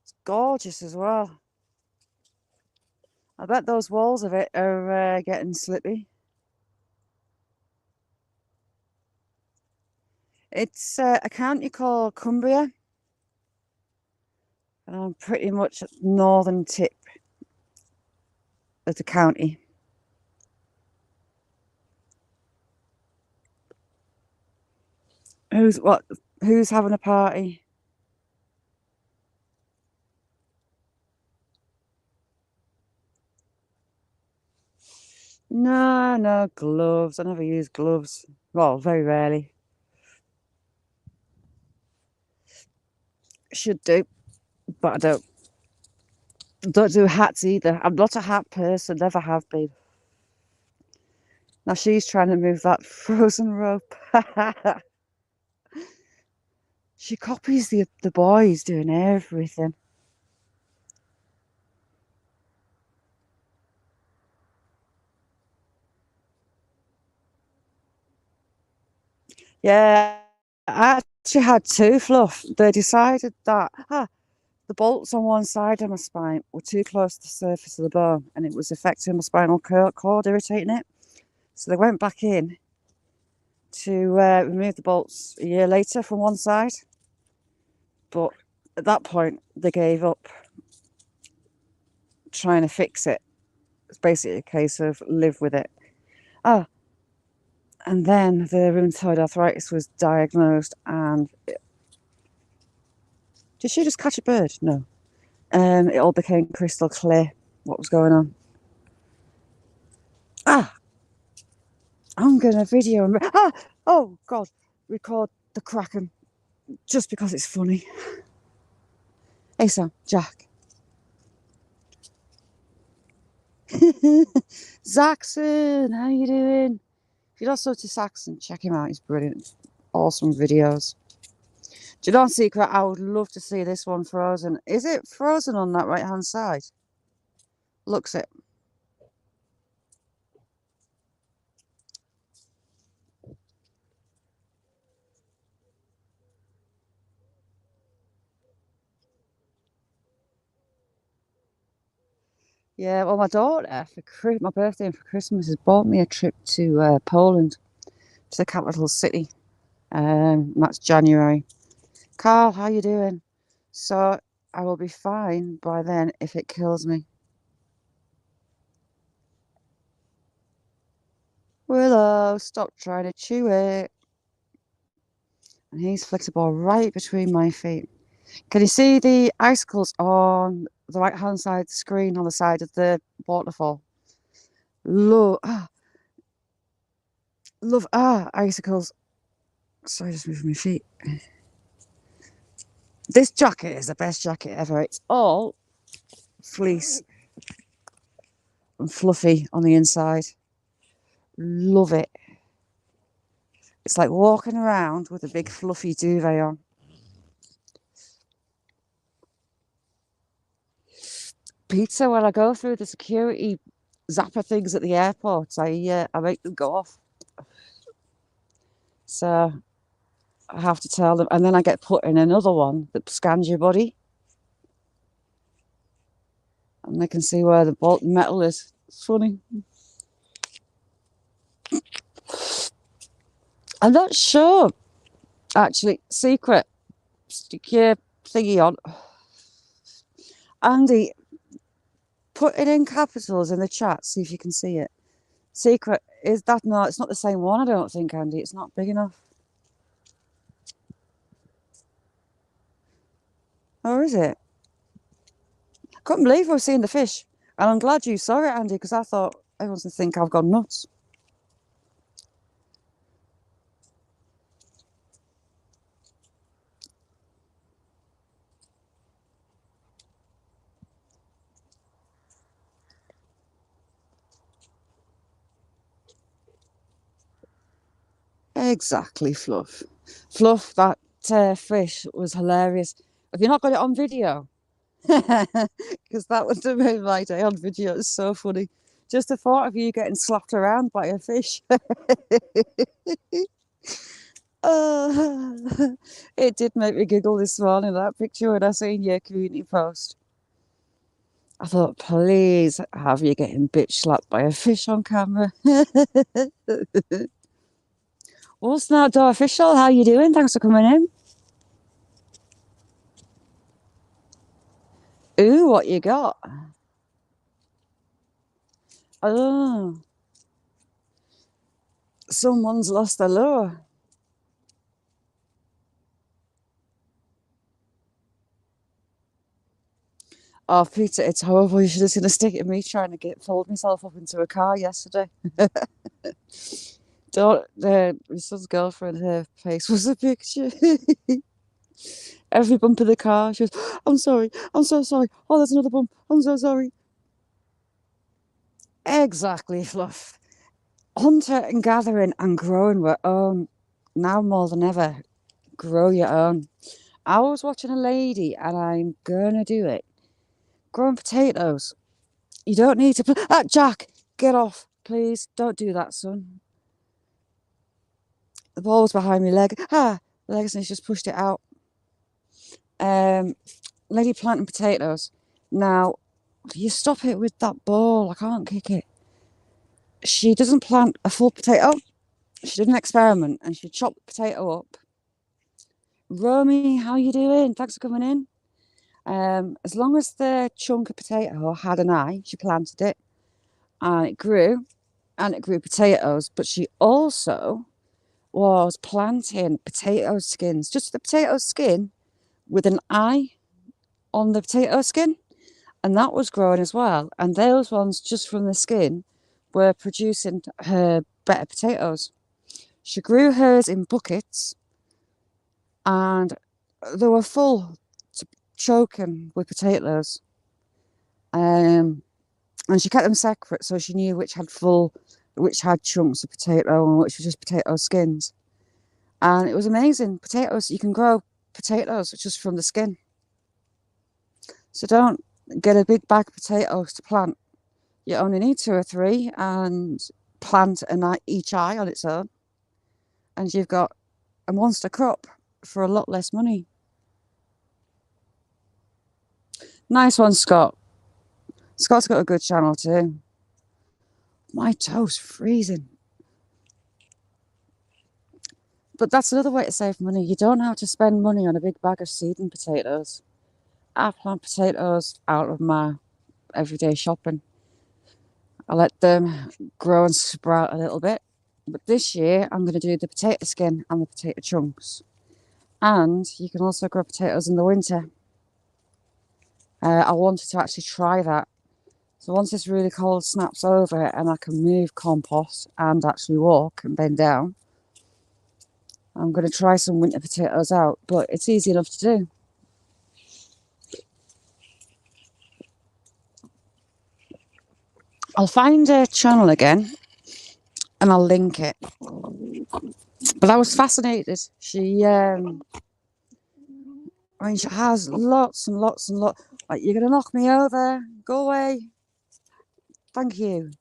Speaker 1: It's gorgeous as well. I bet those walls of it are getting slippy. It's a county called Cumbria. Pretty much at the northern tip of the county. Who's having a party? No gloves. I never use gloves. Well, very rarely. Should do. but I don't do hats either. I'm not a hat person, never have been. Now she's trying to move that frozen rope. She copies the boys doing everything. Yeah, I actually had two, Fluff. They decided that the bolts on one side of my spine were too close to the surface of the bone and it was affecting my spinal cord, irritating it. So they went back in to remove the bolts a year later from one side. But at that point, they gave up trying to fix it. It's basically a case of live with it. And then the rheumatoid arthritis was diagnosed, and did she just catch a bird? No. It all became crystal clear what was going on. I'm gonna video and oh god, record the Kraken just because it's funny. Hey Sam, Jack. Zaxon, how you doing? If you're not so to Saxon, check him out. He's brilliant. Awesome videos. Do you know, secret? I would love to see this one frozen. Is it frozen on that right hand side? Looks it. Yeah, well, my daughter, for my birthday and for Christmas, has bought me a trip to Poland, to the capital city. That's January. Carl, how you doing? So I will be fine by then if it kills me. Willow, stop trying to chew it. And he's flicked a ball right between my feet. Can you see the icicles on the right hand side of the screen on the side of the waterfall? Love, icicles. Sorry, just moving my feet. This jacket is the best jacket ever. It's all fleece and fluffy on the inside. Love it. It's like walking around with a big fluffy duvet on. Pizza, when I go through the security zapper things at the airport, I make them go off. So I have to tell them, and then I get put in another one that scans your body. And they can see where the bolt metal is. It's funny. I'm not sure, actually. Secret. Stick your thingy on. Andy, put it in capitals in the chat, see if you can see it. Secret, is that, no, it's not the same one, I don't think, Andy. It's not big enough. Or is it? I couldn't believe I was seeing the fish. And I'm glad you saw it, Andy, because I thought everyone's going to think I've gone nuts. Exactly, Fluff. Fluff, that fish was hilarious. Have you not got it on video? Because that would have made my day on video. It's so funny. Just the thought of you getting slapped around by a fish. It did make me giggle this morning, that picture, when I seen your community post. I thought, please have you getting bitch slapped by a fish on camera. What's that door official? How you doing? Thanks for coming in. Ooh, what you got? Oh, someone's lost a lure. Oh, Peter, it's horrible. You should have seen the stick at me trying to fold myself up into a car yesterday. My son's girlfriend, her face was a picture. Every bump of the car, she goes, I'm sorry, I'm so sorry. Oh, there's another bump. I'm so sorry. Exactly, Fluff. Hunter and gathering and growing our own. Now more than ever, grow your own. I was watching a lady, and I'm gonna do it. Growing potatoes. You don't need to. Jack, get off, please. Don't do that, son. The ball was behind my leg. The legs, and he's just pushed it out. Lady planting potatoes. Now, you stop it with that ball. I can't kick it. She doesn't plant a full potato. She did an experiment and she chopped the potato up. Romy, how you doing? Thanks for coming in. As long as the chunk of potato had an eye, she planted it and it grew potatoes. But she also was planting potato skins, just the potato skin with an eye on the potato skin. And that was growing as well. And those ones just from the skin were producing her better potatoes. She grew hers in buckets and they were full to choking with potatoes. And she kept them separate so she knew which had chunks of potato and which was just potato skins. And it was amazing. Potatoes, you can grow potatoes just from the skin. So don't get a big bag of potatoes to plant. You only need 2 or 3 and plant each eye on its own. And you've got a monster crop for a lot less money. Nice one, Scott. Scott's got a good channel too. My toe's freezing. But that's another way to save money. You don't have to spend money on a big bag of seeding potatoes. I plant potatoes out of my everyday shopping. I let them grow and sprout a little bit. But this year, I'm going to do the potato skin and the potato chunks. And you can also grow potatoes in the winter. I wanted to actually try that. So once this really cold snaps over and I can move compost and actually walk and bend down, I'm going to try some winter potatoes out. But it's easy enough to do. I'll find her channel again and I'll link it. But I was fascinated. She has lots and lots and lots. Like, you're going to knock me over. Go away. Thank you.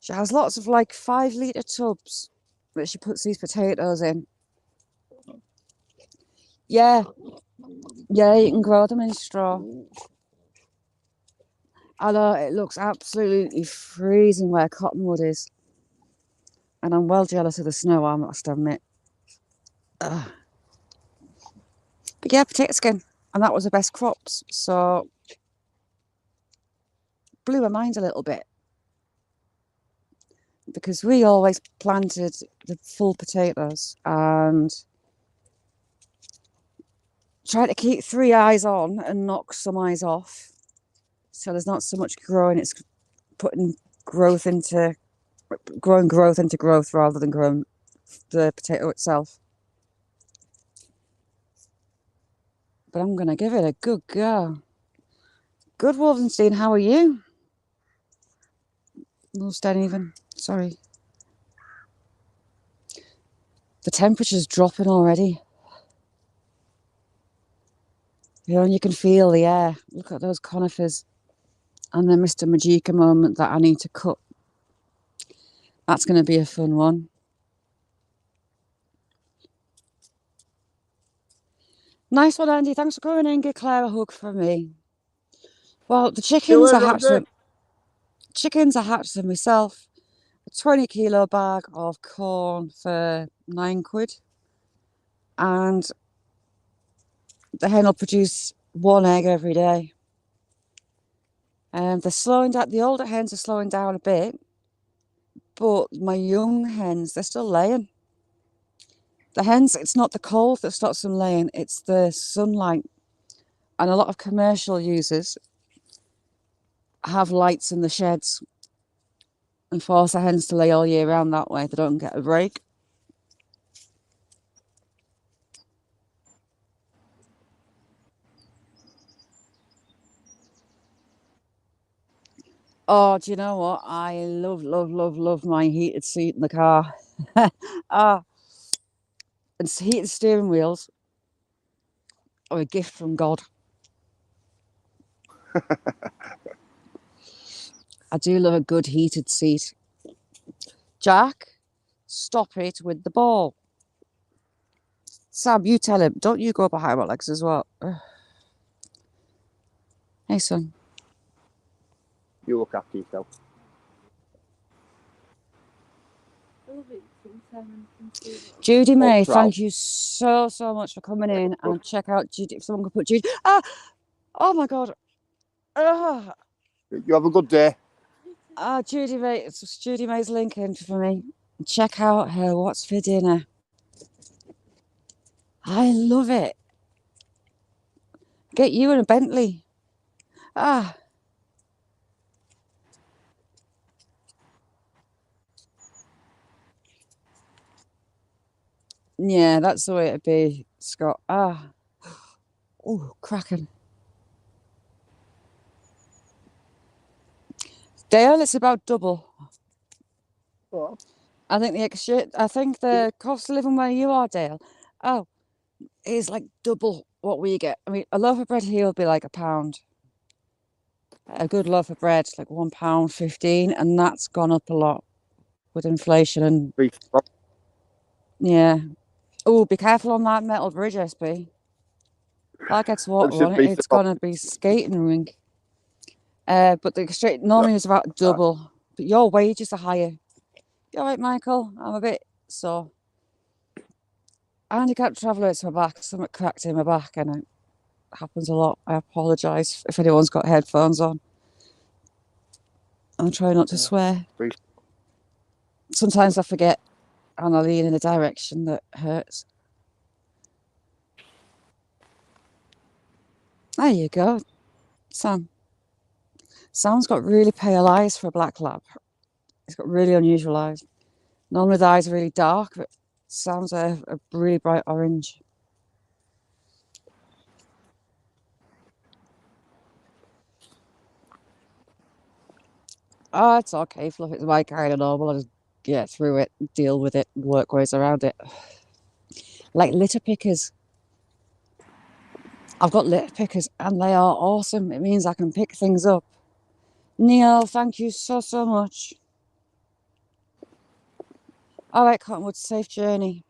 Speaker 1: She has lots of 5-litre tubs that she puts these potatoes in. Yeah, you can grow them in straw. Although it looks absolutely freezing where Cottonwood is. And I'm well jealous of the snow, I must admit. But yeah, potato skin. And that was the best crops. So blew my mind a little bit. Because we always planted the full potatoes and tried to keep 3 eyes on and knock some eyes off. So there's not so much growing, it's putting growth into growth rather than growing the potato itself. But I'm going to give it a good go. Good, Wolfenstein, how are you? No, dead even. Sorry. The temperature's dropping already. And you can feel the air. Look at those conifers. And the Mr. Majika moment that I need to cut. That's going to be a fun one. Nice one, Andy. Thanks for coming in. Give Claire a hug from me. Well, the chickens I hatched them myself. A 20-kilo bag of corn for £9. And the hen will produce 1 egg every day. They're slowing down. The older hens are slowing down a bit. But my young hens, they're still laying. The hens, it's not the cold that stops them laying, it's the sunlight. And a lot of commercial users have lights in the sheds and force the hens to lay all year round that way. They don't get a break. Oh, do you know what? I love my heated seat in the car. Ah, and heated steering wheels are a gift from God. I do love a good heated seat. Jack, stop it with the ball. Sam, you tell him. Don't you go behind my legs as well? Ugh. Hey, son.
Speaker 2: You look after yourself.
Speaker 1: Judy May,
Speaker 2: Ultra out.
Speaker 1: thank you so much for coming in and check out Judy. If someone could put Judy. Ah, oh my God. Ah,
Speaker 2: You have a good day.
Speaker 1: Judy May. It's Judy May's link in for me. Check out her What's for Dinner. I love it. Get you in a Bentley. Ah. Yeah, that's the way it'd be, Scott. Ah. Oh, cracking. Dale, it's about double.
Speaker 2: Oh.
Speaker 1: I think the cost of living where you are, Dale, is like double what we get. I mean, a loaf of bread here will be like £1. A good loaf of bread, like £1.15, and that's gone up a lot with inflation and
Speaker 2: Beef.
Speaker 1: yeah. Oh, be careful on that metal bridge, SB. That gets water on it, it's gonna be skating rink. But the straight normally is about double, but your wages are higher. You all right, Michael? I'm a bit sore. Handicapped traveller, it's my back. Something cracked in my back, and it happens a lot. I apologise if anyone's got headphones on. I'm trying not to swear. Sometimes I forget and I lean in a direction that hurts. There you go, Sam. Sam's got really pale eyes for a black lab. He's got really unusual eyes. Normally the eyes are really dark, but Sam's a really bright orange. Oh, it's okay, Fluff. It's my kind of normal. I just get through it, deal with it, work ways around it. Like litter pickers. I've got litter pickers and they are awesome. It means I can pick things up. Neil, thank you so much. All right, Cottonwood, safe journey.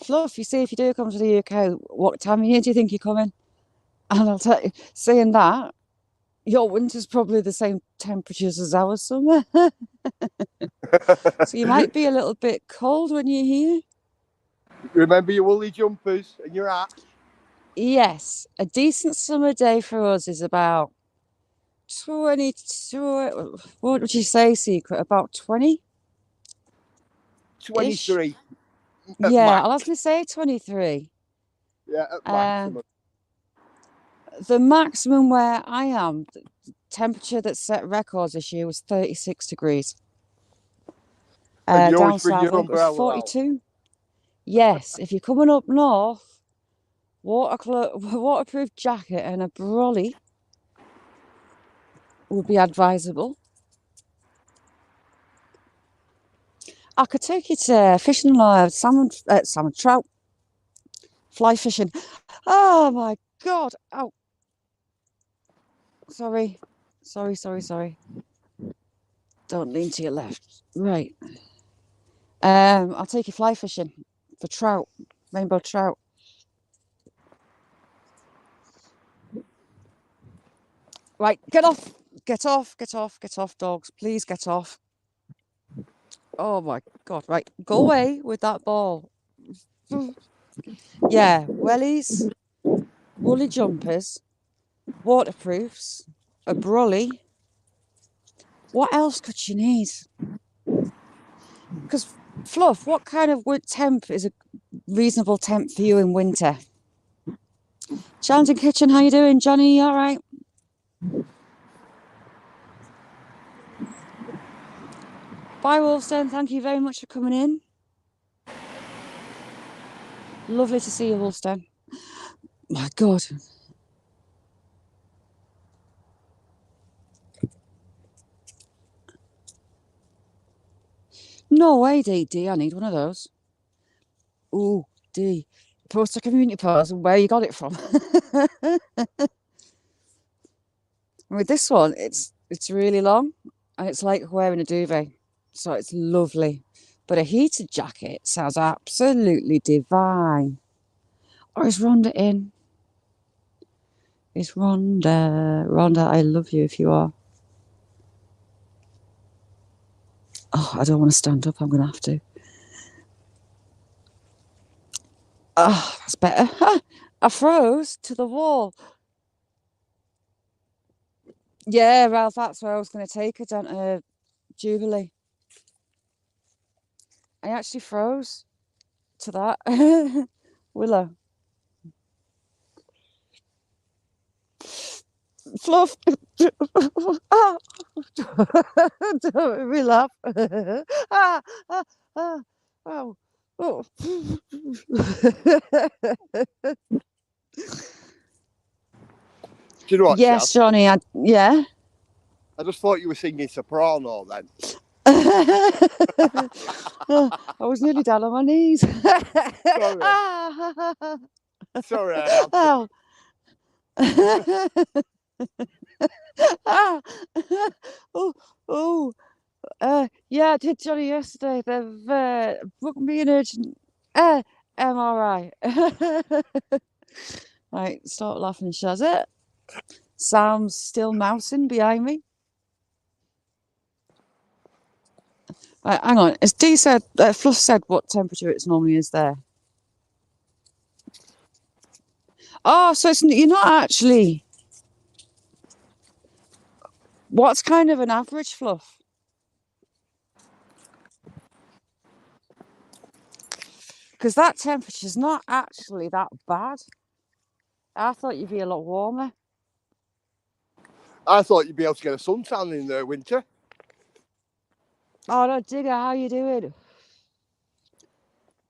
Speaker 1: Fluff, you see, if you do come to the UK, what time of year do you think you're coming? And I'll tell you, saying that, your winter's probably the same temperatures as our summer. So you might be a little bit cold when you're here.
Speaker 2: Remember your woolly jumpers and your hat?
Speaker 1: Yes, a decent summer day for us is about 22. What would you say, Secret? About 20?
Speaker 2: 23.
Speaker 1: Yeah, I was going to say 23.
Speaker 2: Yeah, at maximum.
Speaker 1: The maximum where I am, the temperature that set records this year was 36 degrees.
Speaker 2: And you
Speaker 1: Down
Speaker 2: always bring
Speaker 1: south,
Speaker 2: your
Speaker 1: I think it was
Speaker 2: umbrella out.
Speaker 1: 42. Yes, if you're coming up north, waterproof jacket and a brolly would be advisable. I could take you to fishing, salmon, trout, fly fishing. Oh my God! Oh, sorry. Don't lean to your left. Right. I'll take you fly fishing for trout, rainbow trout. Right, get off, dogs. Please get off. Oh my God! Right, go away with that ball. Yeah, wellies, woolly jumpers, waterproofs, a brolly. What else could you need? Because Fluff, what kind of wood temp is a reasonable temp for you in winter? Challenging Kitchen, how you doing, Johnny? All right. Bye, Wolfstone. Thank you very much for coming in. Lovely to see you, Wolfstone. My God. No way, D. I need one of those. Ooh, D. Post a community post where you got it from. With this one, it's really long and it's like wearing a duvet. So it's lovely. But a heated jacket sounds absolutely divine. Or is Rhonda in? Is Rhonda? Rhonda, I love you if you are. Oh, I don't want to stand up. I'm going to have to. Oh, that's better. I froze to the wall. Yeah, Ralph, that's where I was going to take her down to Jubilee. I actually froze to that. Willow. Fluff. Ah. Don't make me laugh. Ah, ah, ah, oh, oh.
Speaker 2: Do you know what,
Speaker 1: Yes,
Speaker 2: Shaz?
Speaker 1: Johnny. Yeah.
Speaker 2: I just thought you were singing soprano then.
Speaker 1: I was nearly down on my knees.
Speaker 2: Sorry. Sorry, I am.
Speaker 1: Oh. Oh, oh. Yeah, I did Johnny yesterday. They've booked me an urgent MRI. Right, stop laughing, Shaz. Sam's still mousing behind me. Right, hang on. As D said, Fluff said what temperature it normally is there. Oh, so you're not actually. What's kind of an average, Fluff? Because that temperature's not actually that bad. I thought you'd be a lot warmer.
Speaker 2: I thought you'd be able to get a suntan in the winter.
Speaker 1: Oh no, Digger, how you doing?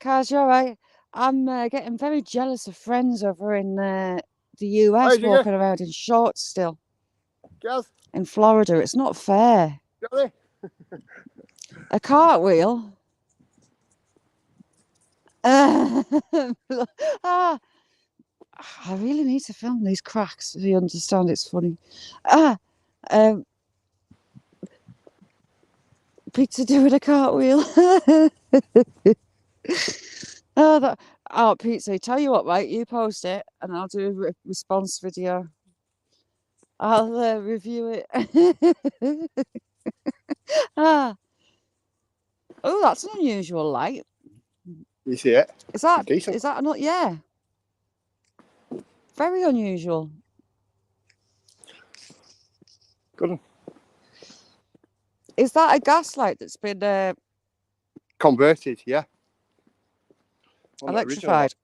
Speaker 1: Cause you're right. I'm getting very jealous of friends over in the US
Speaker 2: Hey,
Speaker 1: walking around in shorts still.
Speaker 2: Jazz,
Speaker 1: In Florida, it's not fair.
Speaker 2: Johnny.
Speaker 1: A cartwheel. Ah, I really need to film these cracks so you understand it's funny. Pizza doing a cartwheel. Oh, Pizza, tell you what, right? You post it and I'll do a response video. I'll review it. Oh, that's an unusual light.
Speaker 2: You see it?
Speaker 1: Is that
Speaker 2: decent?
Speaker 1: not? Yeah. Very unusual.
Speaker 2: Good.
Speaker 1: Is that a gas light that's been
Speaker 2: Converted, yeah.
Speaker 1: electrified?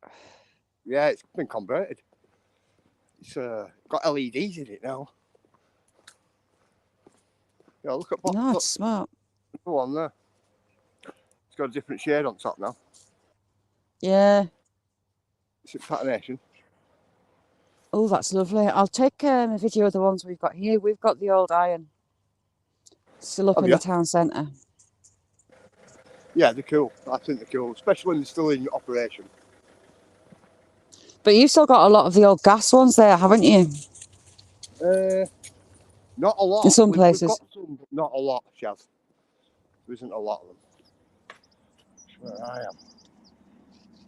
Speaker 2: Yeah, it's been converted. It's got LEDs in it now. Yeah, look at
Speaker 1: No, it's smart.
Speaker 2: Go on there. It's got a different shade on top now.
Speaker 1: Yeah.
Speaker 2: It's a patination.
Speaker 1: Oh, that's lovely. I'll take a video of the ones we've got here. We've got the old iron still up in the town centre.
Speaker 2: Yeah, they're cool. I think they're cool, especially when they're still in operation.
Speaker 1: But you've still got a lot of the old gas ones there, haven't you?
Speaker 2: Not a lot.
Speaker 1: In some places.
Speaker 2: We've got some, but not a lot, Shaz. There isn't a lot of them. That's where I am.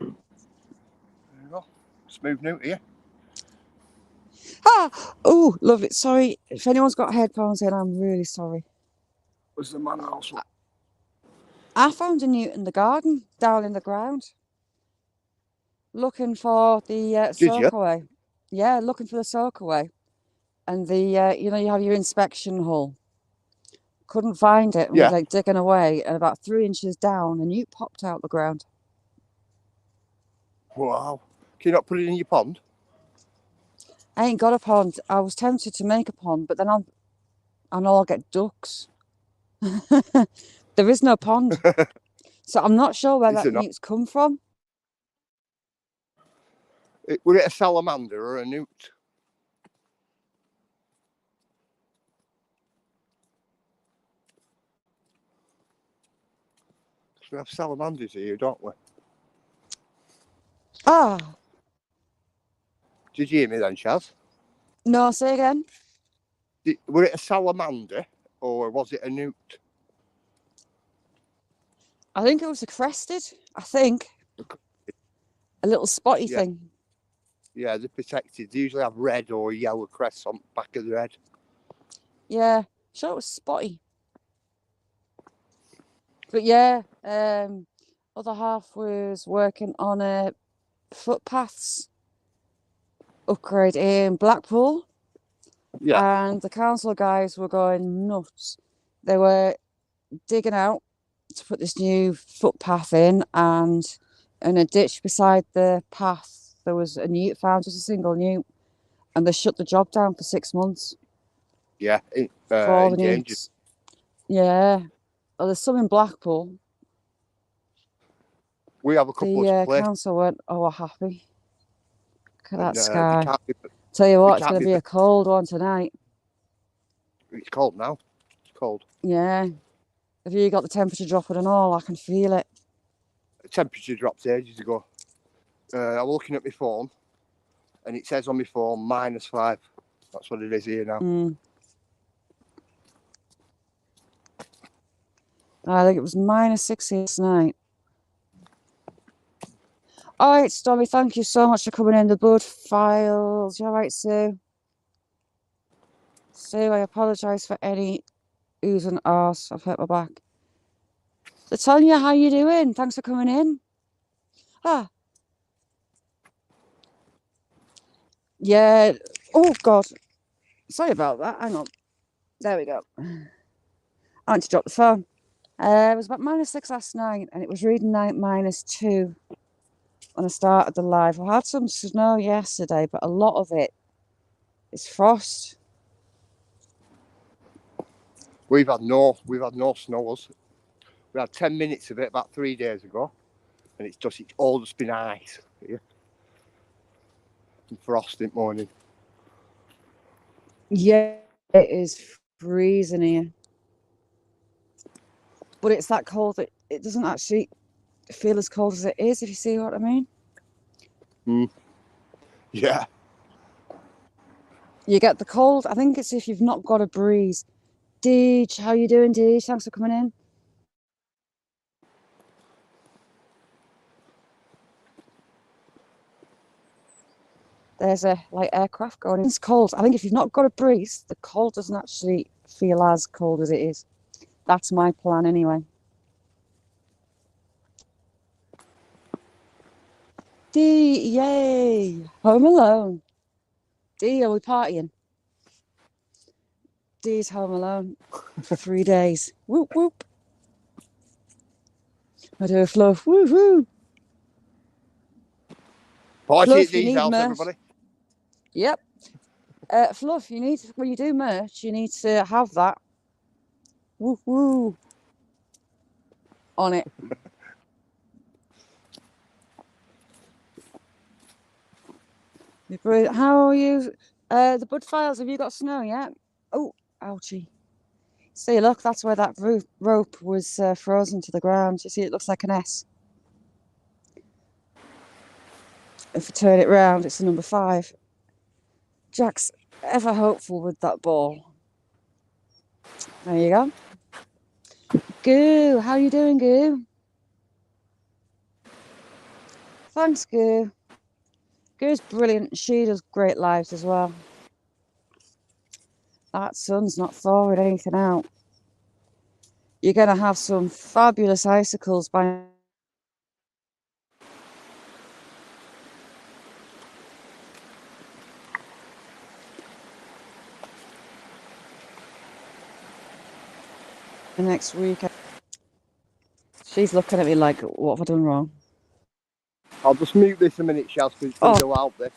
Speaker 2: There you go. Smooth new here.
Speaker 1: Oh, lovely. Sorry. If anyone's got headphones in, I'm really sorry.
Speaker 2: Was the man also?
Speaker 1: I found a newt in the garden, down in the ground. Looking for the soakaway. Yeah, looking for the soakaway. And the, you have your inspection hole. Couldn't find it. And was like digging away. And about 3 inches down, a newt popped out the ground.
Speaker 2: Wow. Can you not put it in your pond?
Speaker 1: I ain't got a pond. I was tempted to make a pond, but then I know I'll get ducks. There is no pond. So I'm not sure where that newt's come from.
Speaker 2: Was it a salamander or a newt? we have salamanders here, don't we?
Speaker 1: Ah,
Speaker 2: Did you hear me then, Shaz?
Speaker 1: no, say again.
Speaker 2: Were it a salamander or was it a newt?
Speaker 1: I think it was a crested. I think a little spotty
Speaker 2: Yeah.
Speaker 1: thing.
Speaker 2: Yeah, they're protected. They usually have red or yellow crests on the back of their head.
Speaker 1: Yeah, sure it was spotty. But yeah, other half was working on a footpaths upgrade in Blackpool.
Speaker 2: Yeah.
Speaker 1: And the council guys were going nuts. They were digging out to put this new footpath in a ditch beside the path there was a newt found, just a single newt, and they shut the job down for 6 months
Speaker 2: Yeah.
Speaker 1: for all the
Speaker 2: Endangered.
Speaker 1: newts. Yeah. Well, there's some in Blackpool.
Speaker 2: We have a couple
Speaker 1: The
Speaker 2: of places.
Speaker 1: council weren't happy. Look at that
Speaker 2: They
Speaker 1: sky.
Speaker 2: can't be,
Speaker 1: Tell you what,
Speaker 2: they
Speaker 1: it's
Speaker 2: can't
Speaker 1: going to
Speaker 2: be-
Speaker 1: be a cold one tonight.
Speaker 2: It's cold now. It's cold.
Speaker 1: Yeah. Have you got the temperature dropping and all? I can feel it.
Speaker 2: The temperature dropped ages ago. I was looking at my phone, and it says on my phone -5. That's what it is here now.
Speaker 1: I think it was -6 last night. All right, Stormy, thank you so much for coming in. The Bud Files. You all right, Sue? Sue, I apologise for any oohs and ahs. I've hurt my back. Latonia, how you doing? Thanks for coming in. Ah. Yeah. Oh, God. Sorry about that. Hang on. There we go. I had to drop the phone. It was about -6 last night, and it was reading -2 when I started the live. I had some snow yesterday, but a lot of it is frost.
Speaker 2: We've had no snows. We had 10 minutes of it about 3 days ago, and it's all just been ice here. And frost in the morning.
Speaker 1: Yeah, it is freezing here. But it's that cold that it doesn't actually feel as cold as it is, if you see what I mean.
Speaker 2: Yeah.
Speaker 1: You get the cold. I think it's if you've not got a breeze. Deej, how you doing, Deej? Thanks for coming in. There's a light aircraft going in. It's cold. I think if you've not got a breeze, the cold doesn't actually feel as cold as it is. That's my plan anyway. Dee, yay! Home alone. Dee, are we partying? Dee's home alone for 3 days. Whoop, whoop. I do a fluff. Woo, woo.
Speaker 2: Party
Speaker 1: Fluff,
Speaker 2: at
Speaker 1: you
Speaker 2: these
Speaker 1: need
Speaker 2: house,
Speaker 1: merch.
Speaker 2: everybody.
Speaker 1: Yep. Fluff, you need, when you do merch, you need to have that woo woo on it. How are you? The Bud Files, have you got snow yet? Oh, ouchie. See, look, that's where that rope was frozen to the ground. You see, it looks like an S. If I turn it round, it's the number 5. Jack's ever hopeful with that ball. There you go. Goo, how you doing, Goo? Thanks, Goo. Goo's brilliant. She does great lives as well. That sun's not thawing anything out. You're going to have some fabulous icicles by next week. She's looking at me like, what have I done wrong?
Speaker 2: I'll just mute this a minute, Shaz, because it's going to go out this.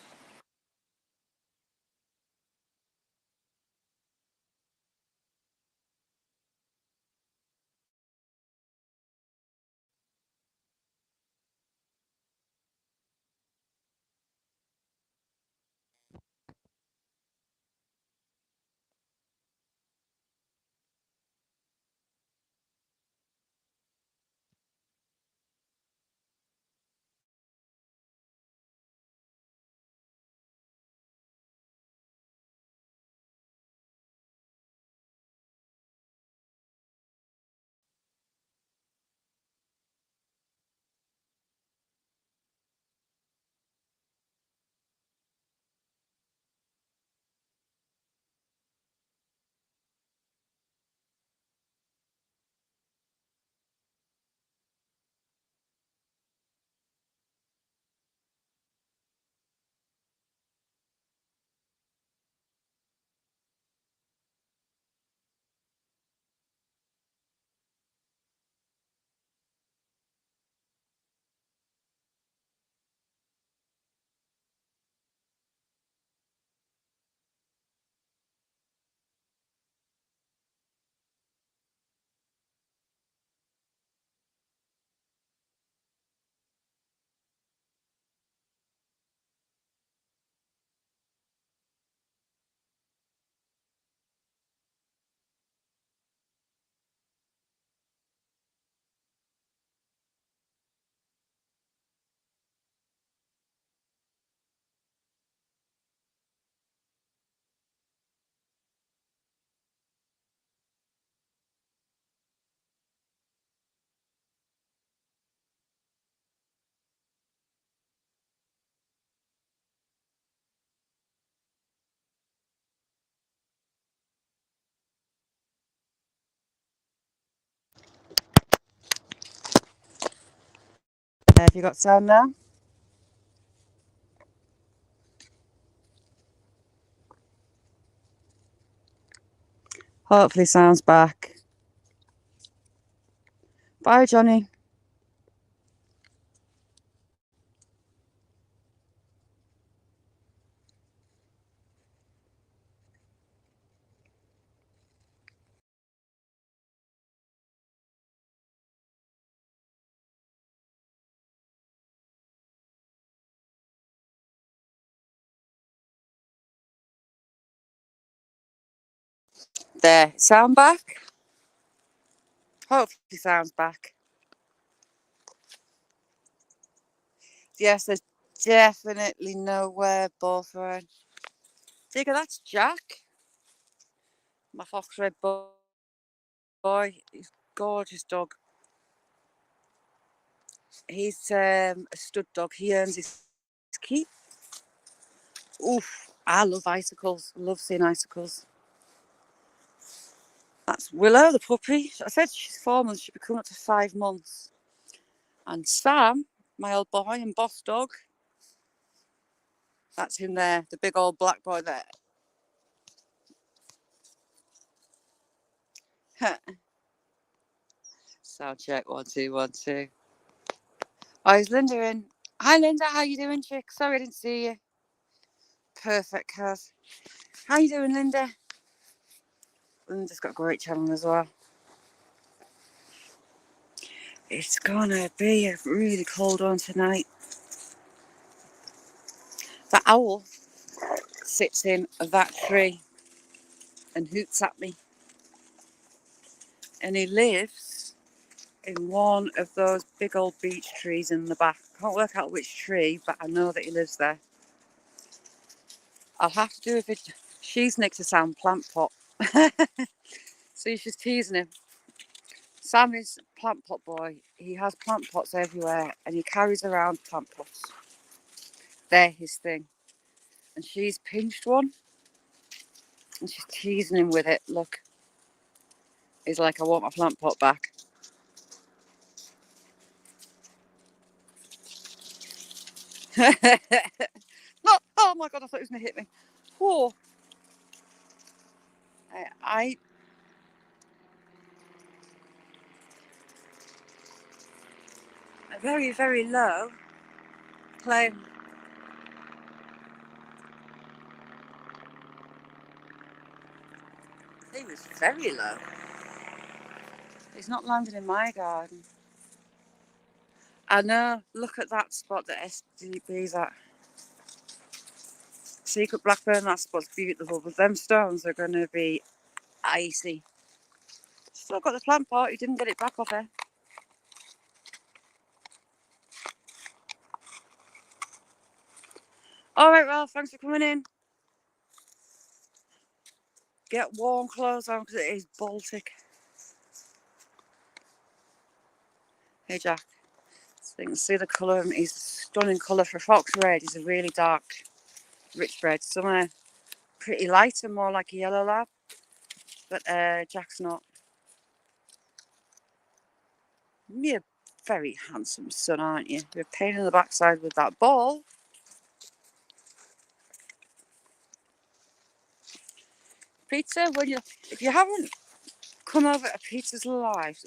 Speaker 1: Have you got sound now? Hopefully sound's back. Bye, Johnny. There, sound back? Hopefully sounds back. Yes, there's definitely nowhere both around. Digger, that's Jack. My fox red boy. He's a gorgeous dog. He's a stud dog. He earns his keep. Oof, I love icicles. Love seeing icicles. That's Willow, the puppy. I said she's 4 months. She'll be coming up to 5 months. And Sam, my old boy and boss dog. That's him there, the big old black boy there. Sound check, 1 2 1 2. Oh, is Linda in? Hi, Linda. How you doing, chick? Sorry I didn't see you. Perfect, Kaz. How you doing, Linda? Linda's got a great channel as well. It's gonna be a really cold one tonight. That owl sits in that tree and hoots at me. And he lives in one of those big old beech trees in the back. Can't work out which tree, but I know that he lives there. I'll have to do a video. She's nicked a Sam plant pot. See, she's teasing him. Sam is a plant pot boy. He has plant pots everywhere and he carries around plant pots. They're his thing. And she's pinched one and she's teasing him with it. Look. He's like, I want my plant pot back. No, oh my God, I thought he was going to hit me. Oh. I very, very low playing. He was very low. He's not landed in my garden. I know. Look at that spot that SDB's at. Secret Blackburn, that spot's beautiful, but them stones are going to be icy. Still got the plant pot. You didn't get it back off her. All right, Ralph. Thanks for coming in. Get warm clothes on because it is Baltic. Hey, Jack. So you can see the colour. He's a stunning colour for fox red. He's a really dark, rich red. Some are pretty light and more like a yellow lab, but Jack's not. You're a very handsome son, aren't you? You're a pain in the backside with that ball. Pizza, if you haven't come over to Pizza's Live,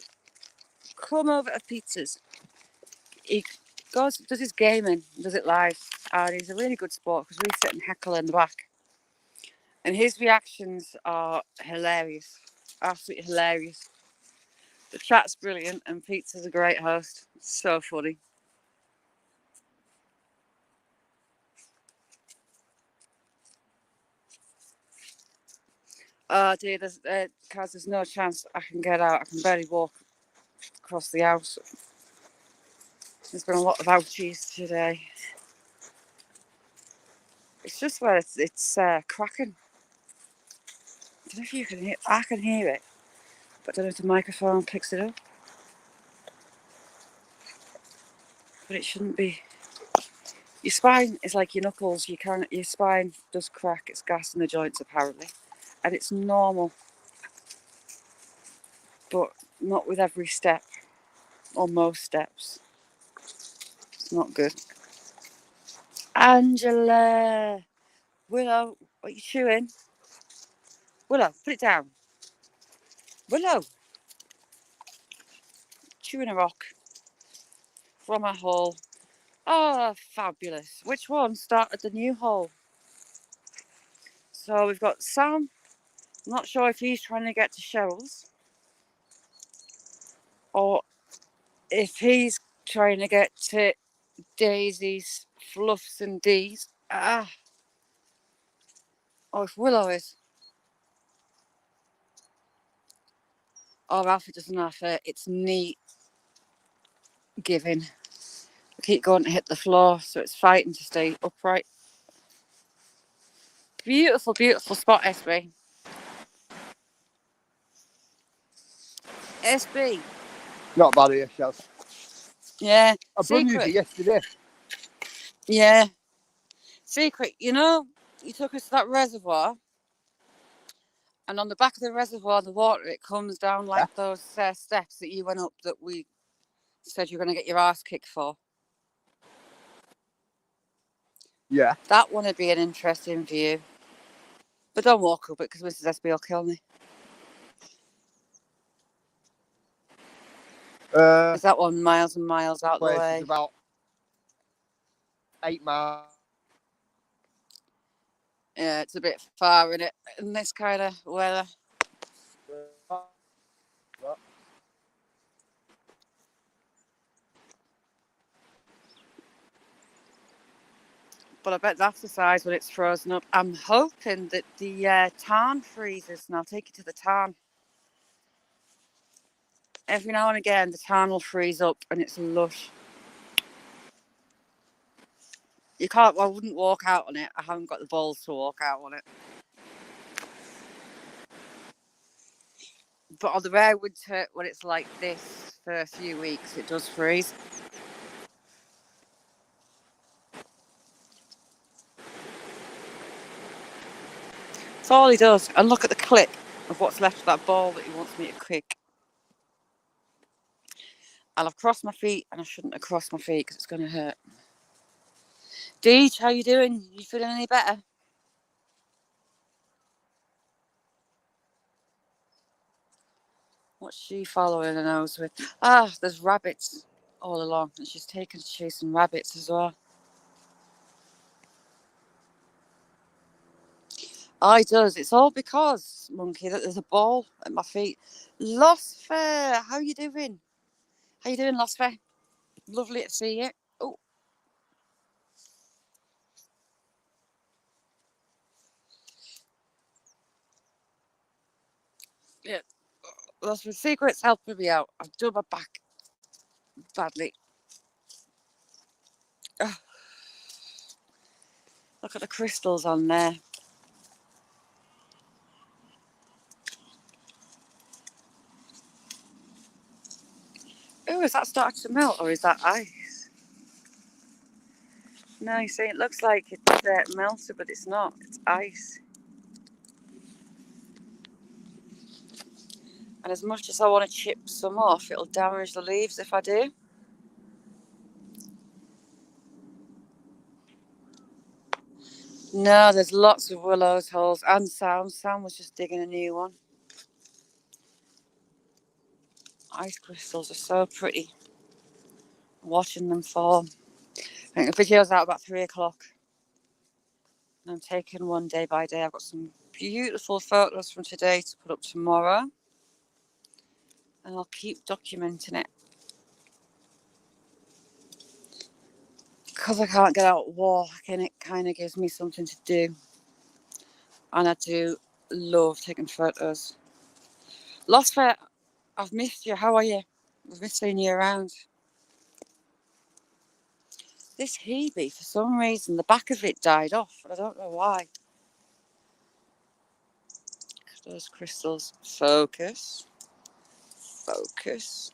Speaker 1: come over to Pizza's. He does his gaming, does it live, and he's a really good sport because we sit and heckle in the back. And his reactions are hilarious, absolutely hilarious. The chat's brilliant, and Pizza's a great host. So funny. Oh dear, there's no chance I can get out. I can barely walk across the house. There's been a lot of ouchies today. It's just where it's cracking. I don't know if you can hear. I can hear it, but I don't know if the microphone picks it up. But it shouldn't be. Your spine is like your knuckles. Your spine does crack. It's gas in the joints apparently, and it's normal, but not with every step or most steps. not good. Angela. Willow, what are you chewing? Willow, put it down. Willow. Chewing a rock from a hole. Oh, fabulous. Which one started the new hole? So we've got Sam. I'm not sure if he's trying to get to Cheryl's or if he's trying to get to Daisy's, Fluffs and D's. Oh, if Willow is. Oh, Alfie doesn't have it. It's neat giving. I keep going to hit the floor, so it's fighting to stay upright. Beautiful, beautiful spot, SB. SB.
Speaker 2: Not bad here, Shaz.
Speaker 1: Yeah.
Speaker 2: I brung you
Speaker 1: Secret.
Speaker 2: yesterday.
Speaker 1: Yeah. Secret, you know, you took us to that reservoir, and on the back of the reservoir, the water, it comes down like those steps that you went up that we said you were going to get your ass kicked for.
Speaker 2: Yeah.
Speaker 1: That one would be an interesting view. But don't walk up it because Mrs. SB will kill me. Is that one miles and miles out the way?
Speaker 2: It's about 8 miles.
Speaker 1: Yeah, it's a bit far, isn't it? In this kind of weather. But I bet that's the size when it's frozen up. I'm hoping that the tarn freezes and I'll take you to the tarn. Every now and again, the tarn will freeze up and it's lush. You can't, I wouldn't walk out on it. I haven't got the balls to walk out on it. But on the rare winter, when it's like this for a few weeks, it does freeze. That's all he does. And look at the clip of what's left of that ball that he wants me to kick. I'll have crossed my feet, and I shouldn't have crossed my feet because it's going to hurt. Deej, how you doing? You feeling any better? What's she following her nose with? Ah, there's rabbits all along, and she's taken to chasing rabbits as well. I does. It's all because, Monkey, that there's a ball at my feet. Losfer, how you doing? How you doing, Losfer? Lovely to see you. Oh. Yeah. Losfer, Secret's helping me out. I've done my back badly. Oh. Look at the crystals on there. Oh, is that starting to melt or is that ice? No, you see, it looks like it's melted, but it's not. It's ice. And as much as I want to chip some off, it'll damage the leaves if I do. No, there's lots of willows holes and Sam. Sam was just digging a new one. Ice crystals are so pretty. Watching them form. I think the video's out about 3 o'clock. I'm taking one day by day. I've got some beautiful photos from today to put up tomorrow. And I'll keep documenting it. Because I can't get out walking, it kind of gives me something to do. And I do love taking photos. Lost Fair, I've missed you. How are you? I've missed seeing you around. This Hebe, for some reason, the back of it died off. I don't know why. Those crystals. Focus. Focus.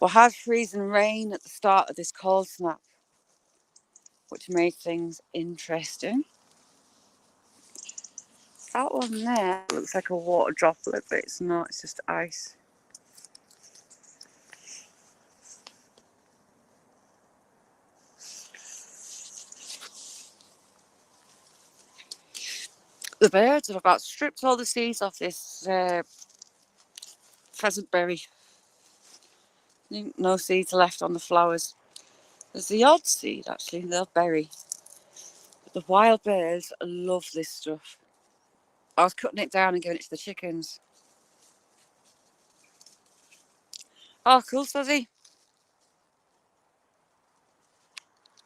Speaker 1: We had freezing rain at the start of this cold snap, which made things interesting. That one there looks like a water droplet, but it's not. It's just ice. The birds have about stripped all the seeds off this pheasant berry. No seeds left on the flowers. There's the odd seed actually, the berry. But the wild birds love this stuff. I was cutting it down and giving it to the chickens. Oh, cool, Fuzzy.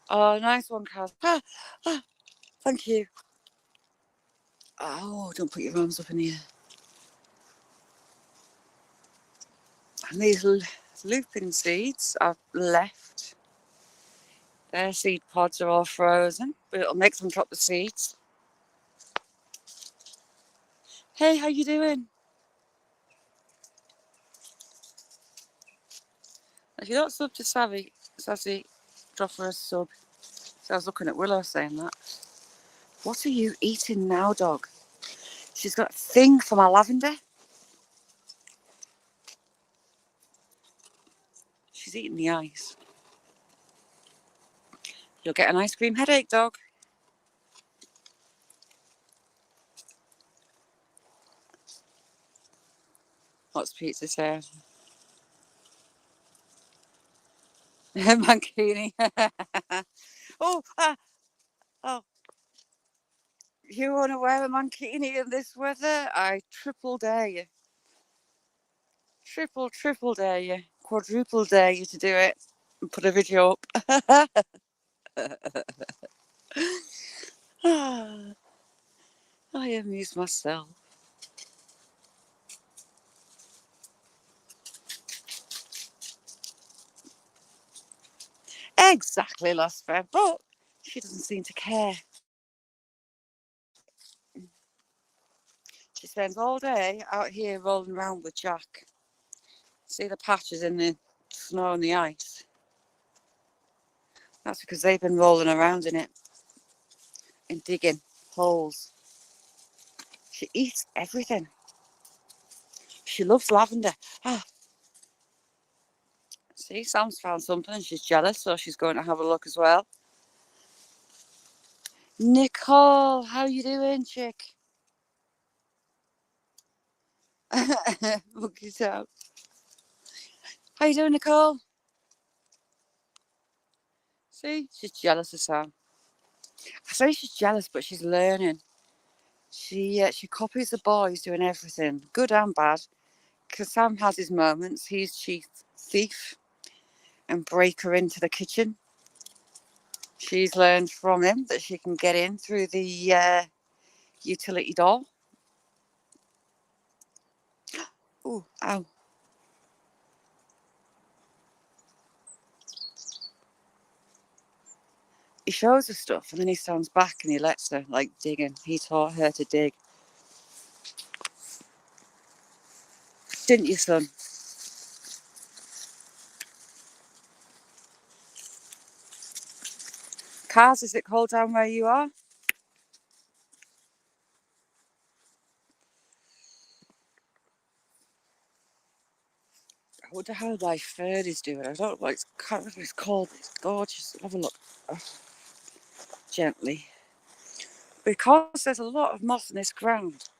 Speaker 1: Oh, nice one, Kaz. Thank you. Oh, don't put your arms up in the air. And these lupin seeds I've left. Their seed pods are all frozen, but it'll make them drop the seeds. Hey, how you doing? If you don't sub to Sassy, drop her a sub. So I was looking at Willow saying that. What are you eating now, dog? She's got a thing for my lavender. She's eating the ice. You'll get an ice cream headache, dog. What's Pizza saying? Mankini. Oh, you want to wear a mankini in this weather? I triple dare you. Triple dare you. Quadruple dare you to do it. And put a video up. I amuse myself. Exactly, Lost Friend, but she doesn't seem to care. She spends all day out here rolling around with Jack. See the patches in the snow and the ice? That's because they've been rolling around in it and digging holes. She eats everything. She loves lavender. See, Sam's found something and she's jealous, so she's going to have a look as well. Nicole, how you doing, chick? Look it out. How you doing, Nicole? See, she's jealous of Sam. I say she's jealous, but she's learning. She copies the boys doing everything, good and bad. Because Sam has his moments. He's chief thief and breaker into the kitchen. She's learned from him that she can get in through the utility door. Oh, ow. He shows her stuff and then he stands back and he lets her, like, digging. He taught her to dig. Didn't you, son? Kaz, is it cold down where you are? I wonder how my fern is doing. I don't know what it's called. It's gorgeous. Have a look. Oh, gently. Because there's a lot of moss in this ground,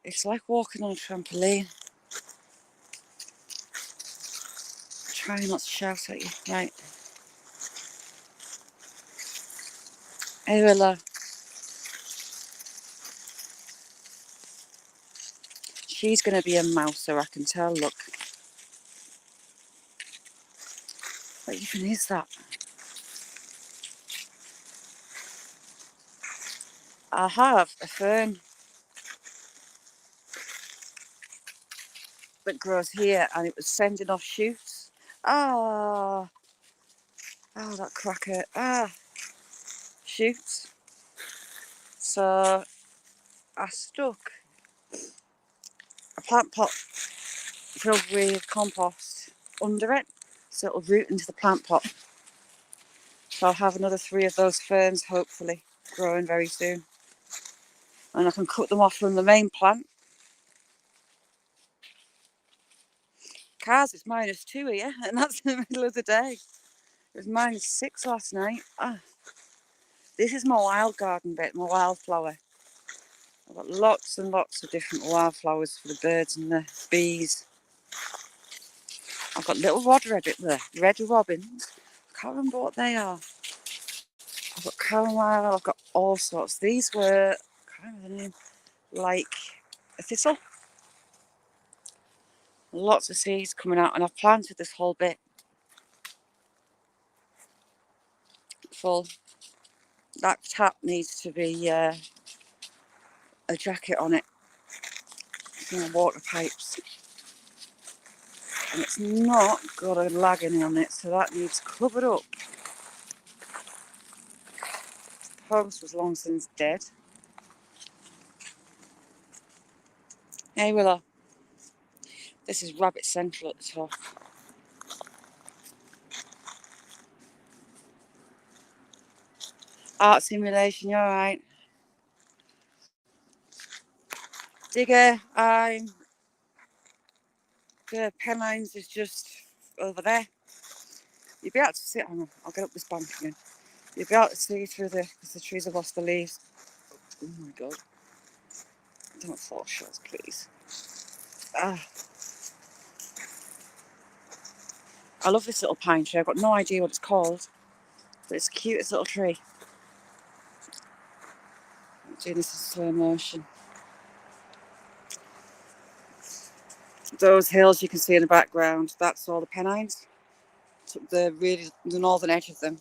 Speaker 1: it's like walking on a trampoline. Try not to shout at you. Right. Hey, Willa. She's going to be a mouser, I can tell. Look. What even is that? I have a fern that grows here and it was sending off shoots. Oh, that cracker. Shoots. So I stuck a plant pot filled with compost under it so it'll root into the plant pot. So I'll have another 3 of those ferns hopefully growing very soon. And I can cut them off from the main plant. Cars, it's -2 here, and that's in the middle of the day. It was -6 last night. This is my wild garden bit, my wildflower. I've got lots and lots of different wildflowers for the birds and the bees. I've got little red robins. Can't remember what they are. I've got chamomile, I've got all sorts. These were, can't remember the name, like a thistle. Lots of seeds coming out, and I've planted this whole bit full. That tap needs to be a jacket on it, water pipes. And it's not got a lagging on it, so that needs covered up. Post was long since dead. Hey Willow, this is Rabbit Central at the top. Art simulation, you alright? Digger, the Pennines is just over there. You'll be able to see, hang on, I'll get up this bank again. You'll be able to see through because the trees have lost the leaves. Oh my god. Don't fall short, please. I love this little pine tree. I've got no idea what it's called, but it's the cutest little tree. I'm doing this in slow motion. Those hills you can see in the background, that's all the Pennines. The northern edge of them.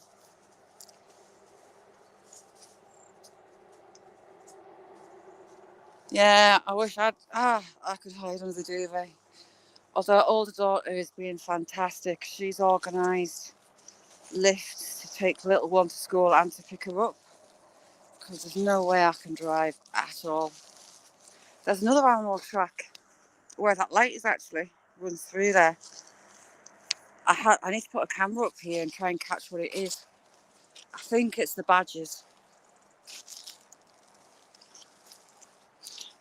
Speaker 1: Yeah, I wish I could hide under the duvet. Although our older daughter is being fantastic. She's organised lifts to take the little one to school and to pick her up, because there's no way I can drive at all. There's another animal track where that light is actually runs through there. I need to put a camera up here and try and catch what it is. I think it's the badgers.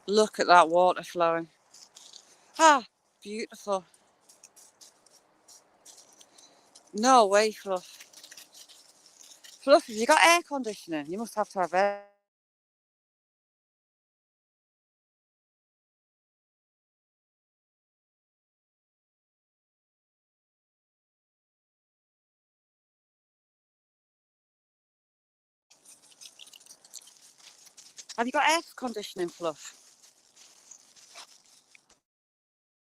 Speaker 1: Look at that water flowing. Beautiful. No way, Fluff. Fluff, have you got air conditioning? You must have to have air. Have you got air conditioning, Fluff?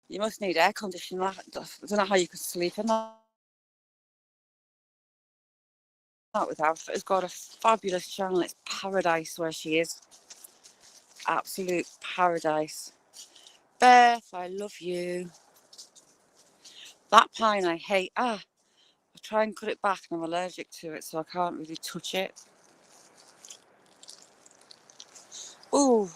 Speaker 1: You must need air conditioning. I don't know how you could sleep in that without. It's got a fabulous channel. It's paradise where she is. Absolute paradise. Beth, I love you. That pine I hate. I try and cut it back and I'm allergic to it, so I can't really touch it. Oh,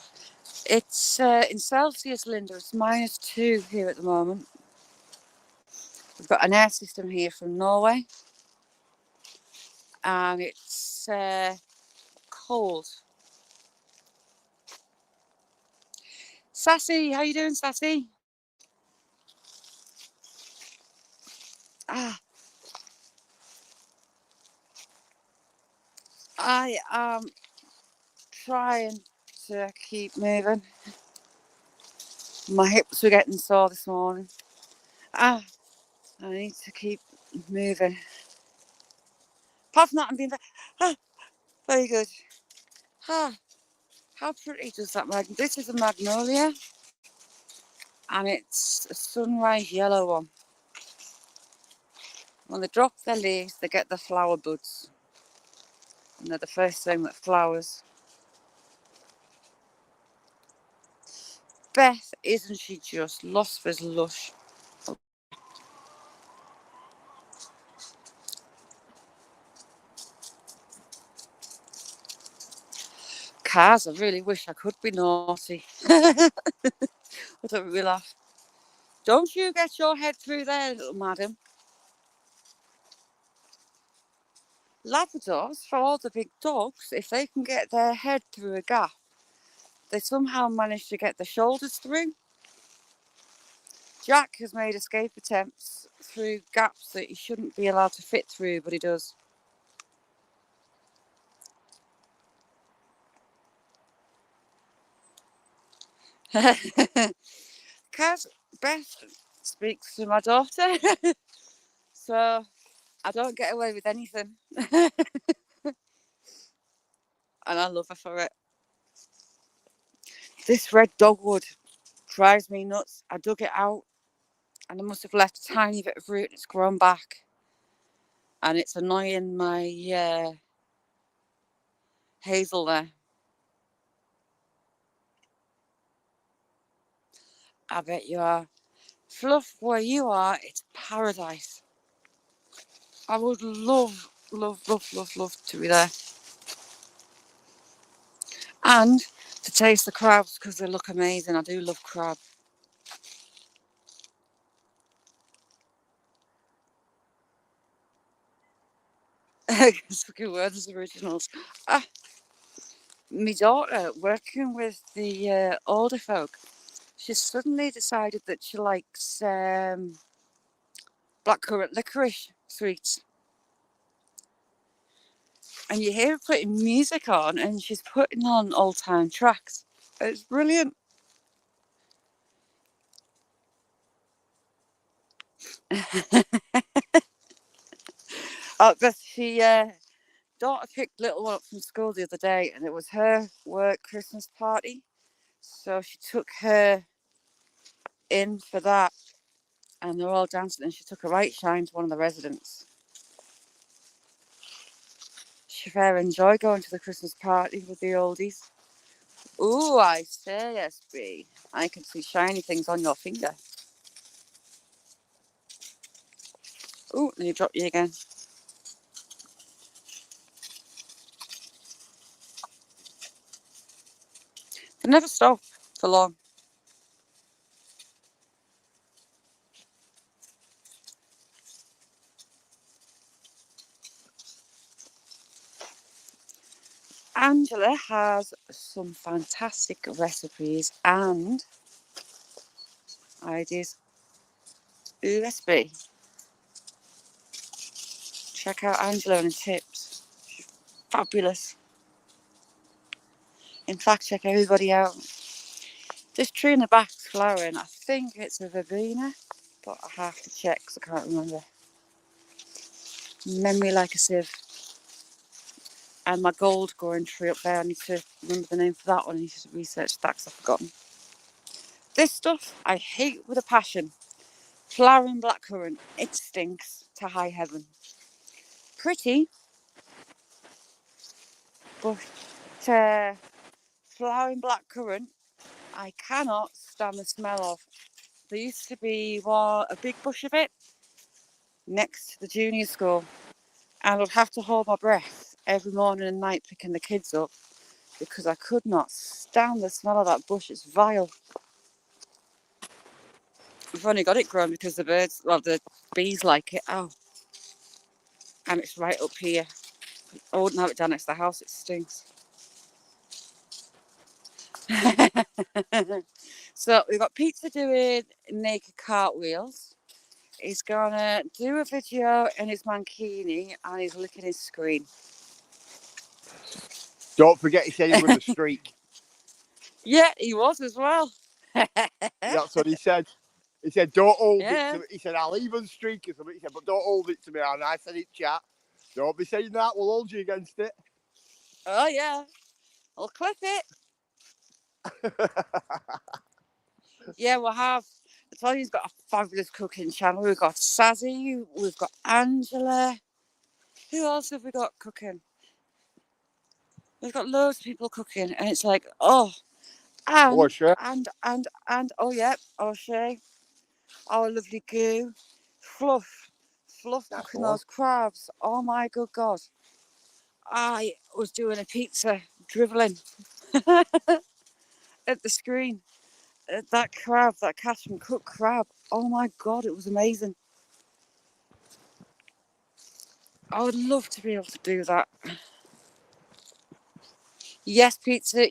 Speaker 1: it's in Celsius, Linda. It's -2 here at the moment. We've got an air system here from Norway, and it's cold. Sassy, how you doing, Sassy? I am trying to keep moving. My hips were getting sore this morning. I need to keep moving. Apart from that, I'm being very good. How pretty does that magnolia? This is a magnolia, and it's a sunrise yellow one. When they drop their leaves, they get the flower buds, and they're the first thing that flowers. Beth, isn't she just Losford's lush? Cars, I really wish I could be naughty. I don't really laugh. Don't you get your head through there, little madam. Labradors, for all the big dogs, if they can get their head through a gap, they somehow manage to get the shoulders through. Jack has made escape attempts through gaps that he shouldn't be allowed to fit through, but he does. Because Beth speaks to my daughter, so I don't get away with anything. And I love her for it. This red dogwood drives me nuts. I dug it out and I must have left a tiny bit of root and it's grown back. And it's annoying my hazel there. I bet you are. Fluff, where you are, it's paradise. I would love, love, love, love, love to be there. And to taste the crabs because they look amazing. I do love crab. Fucking words originals. My daughter, working with the older folk, she suddenly decided that she likes blackcurrant licorice sweets. And you hear her putting music on and she's putting on old time tracks. It's brilliant. But she daughter picked little one up from school the other day and it was her work Christmas party. So she took her in for that and they're all dancing and she took a right shine to one of the residents. She fair enjoy going to the Christmas party with the oldies. Ooh, I say, SB. I can see shiny things on your finger. Ooh, and you dropped you again. They never stop for long. Angela has some fantastic recipes and ideas. Ooh, SB. Check out Angela and tips. She's fabulous. In fact, check everybody out. This tree in the back's flowering. I think it's a verbena, but I have to check because I can't remember. Memory like a sieve. And my gold growing tree up there, I need to remember the name for that one. I need to research that because I've forgotten. This stuff I hate with a passion. Flowering blackcurrant. It stinks to high heaven. Pretty, but flowering blackcurrant I cannot stand the smell of. There used to be a big bush of it next to the junior school, and I'd have to hold my breath every morning and night picking the kids up because I could not stand the smell of that bush. It's vile. We've only got it grown because the bees like it. Oh, and it's right up here. I wouldn't have it down next to the house. It stinks. So we've got Pizza doing naked cartwheels. He's gonna do a video in his mankini and he's licking his screen.
Speaker 2: Don't forget he said he was a streak.
Speaker 1: Yeah, he was as well.
Speaker 2: That's what he said. He said, don't hold
Speaker 1: Yeah.
Speaker 2: it to me. He said, I'll even streak or something. He said, but don't hold it to me. And I said, it chat. Don't be saying that. We'll hold you against it.
Speaker 1: Oh, yeah. I'll clip it. Yeah, we'll have. I told you he's got a fabulous cooking channel. We've got Sazzy. We've got Angela. Who else have we got cooking? We've got loads of people cooking. And it's like, oh.
Speaker 2: Oh, sure.
Speaker 1: And, oh, yeah. O'Shea. Our lovely goo. Fluff
Speaker 2: That's
Speaker 1: cooking
Speaker 2: all.
Speaker 1: those crabs. Oh my good God. I was doing a pizza, dribbling at the screen. That crab, that Catherine Cook crab. Oh my God, it was amazing. I would love to be able to do that. Yes, Pizza,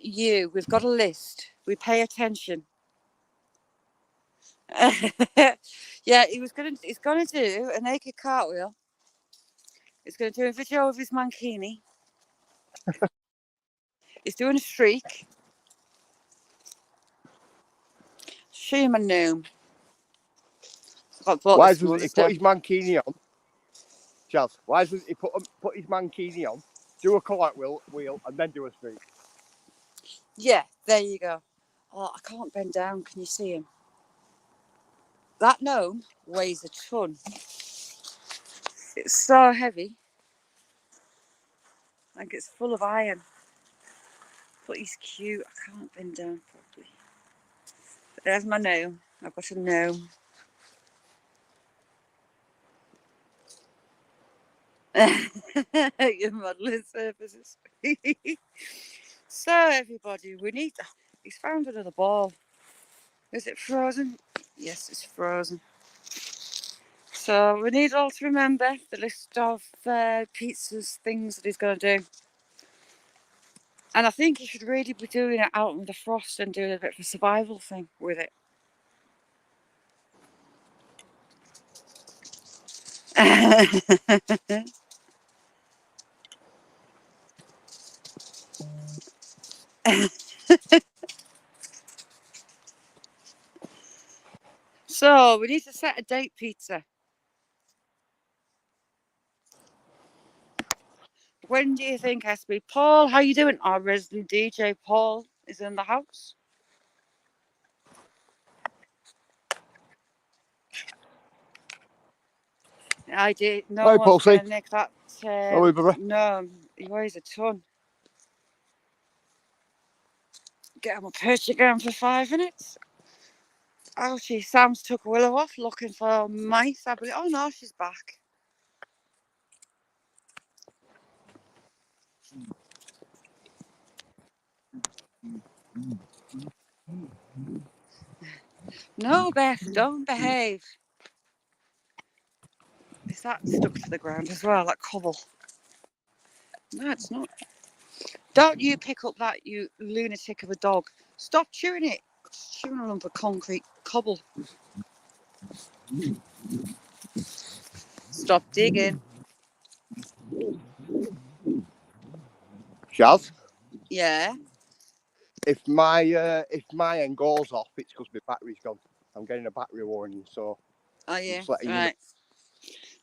Speaker 1: we've got a list. We pay attention. Yeah, he's gonna do a naked cartwheel. He's gonna do a video of his mankini. He's doing a streak. show you my gnome. I got bought
Speaker 2: Why
Speaker 1: this
Speaker 2: doesn't he
Speaker 1: Mother's
Speaker 2: put
Speaker 1: Day.
Speaker 2: his mankini on? Chaz, why doesn't he put his mankini on, do a collect wheel, and then do a streak?
Speaker 1: Yeah, there you go. Oh, I can't bend down. Can you see him? That gnome weighs a ton. It's so heavy. Like it's full of iron. But he's cute. I can't bend down properly. But there's my gnome. I've got a gnome. Your modelling surfaces. So everybody, we need. He's found another ball. Is it frozen? Yes, it's frozen. So we need all to remember the list of pizzas, things that he's going to do. And I think he should really be doing it out in the frost and doing a bit of a survival thing with it. So we need to set a date, pizza. When do you think, SB? Paul, how you doing? Our resident DJ Paul is in the house. I did. No
Speaker 2: Hi,
Speaker 1: one's
Speaker 2: Paulsy.
Speaker 1: going to nick that.
Speaker 2: Hello, brother.
Speaker 1: No, he weighs a ton. Get him a perch again for 5 minutes. Ouchie, Sam's took Willow off looking for mice, I believe. Oh no, she's back. No, Beth, don't behave. Is that stuck to the ground as well, like cobble? No, it's not. Don't you pick up that, you lunatic of a dog. Stop chewing it. It's chewing a lump of concrete cobble. Stop digging.
Speaker 2: Chaz,
Speaker 1: Yeah.
Speaker 2: if my end goes off, it's because my battery's gone. I'm getting a battery warning, so
Speaker 1: Are you?
Speaker 2: just letting you know.
Speaker 1: Right.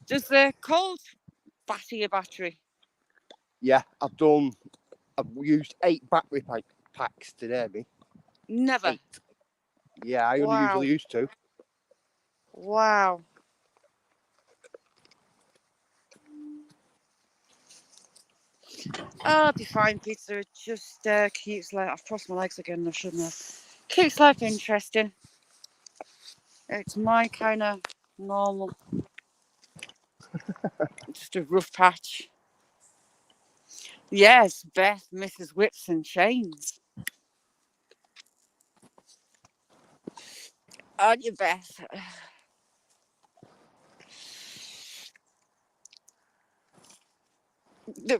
Speaker 1: Does the cold batter your battery?
Speaker 2: Yeah, I've used 8 battery packs today, me.
Speaker 1: Never.
Speaker 2: 8. Yeah, I only
Speaker 1: Wow.
Speaker 2: usually use 2.
Speaker 1: Wow. I'll be fine, pizza. It just keeps like I've crossed my legs again. I shouldn't have. Keeps life interesting. It's my kind of normal. Just a rough patch. Yes, Beth, Mrs. Whips and Chains. Aren't you, Beth?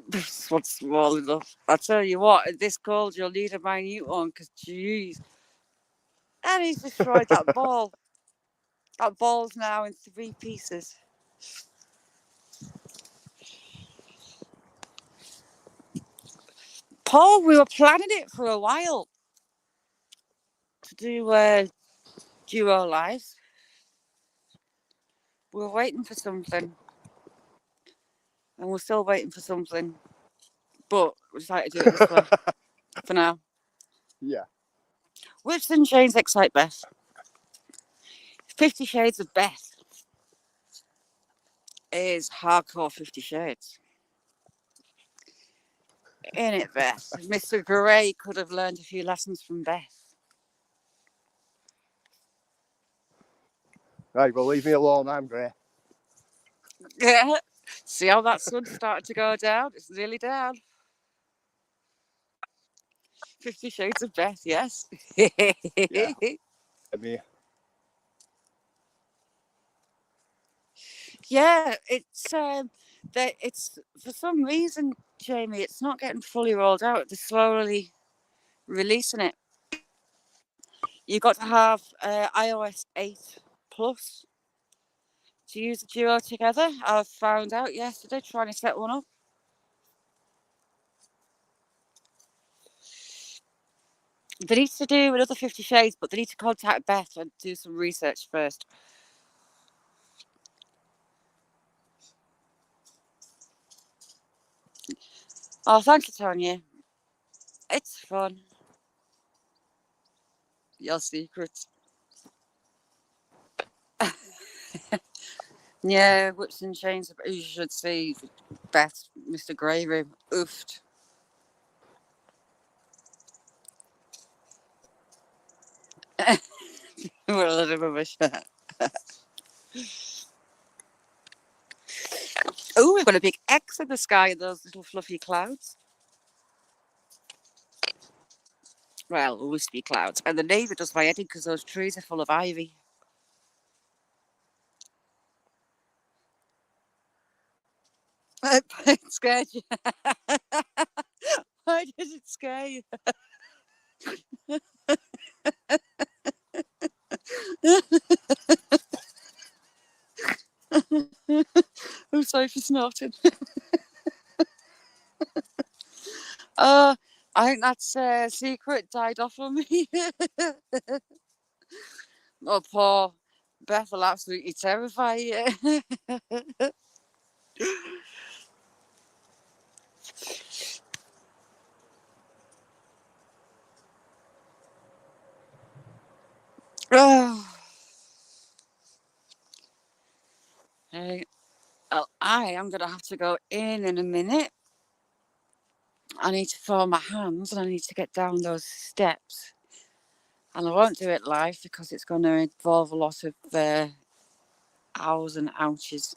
Speaker 1: This one's small enough. I tell you what, at this cold, you'll need a minute one because, jeez. And he's destroyed that ball. That ball's now in 3 pieces. Paul, we were planning it for a while to do duo lives. We were waiting for something. And we're still waiting for something. But we decided to do it this way for now.
Speaker 2: Yeah.
Speaker 1: Whips and Chains excite Beth. 50 Shades of Beth is hardcore 50 Shades. In it, Beth. Mr. Grey could have learned a few lessons from Beth.
Speaker 2: Right, well, leave me alone. I'm grey.
Speaker 1: Yeah. See how that sun started to go down? It's nearly down. 50 Shades of Beth, yes.
Speaker 2: Yeah. I mean,
Speaker 1: yeah, it's for some reason, Jamie, it's not getting fully rolled out. They're slowly releasing it. You've got to have iOS 8 Plus to use the duo together. I found out yesterday trying to set one up. They need to do another 50 Shades, but they need to contact Beth and do some research first. Oh, thank you, Tanya. It's fun. Your secrets. Yeah, Whips and Chains. You should see Beth, Mr. Grey Room. Oofed. What a little rubbish. Oh, we've got a big X in the sky and those little fluffy clouds. Well, wispy clouds. And the neighbour does my head in because those trees are full of ivy. It scared you. Why did it scare you? I'm sorry for snorting. I think that's secret died off on me. Oh, poor Beth will absolutely terrify you. Oh. Hey, well, I am going to have to go in a minute. I need to fold my hands and I need to get down those steps. And I won't do it live because it's going to involve a lot of owls and ouches.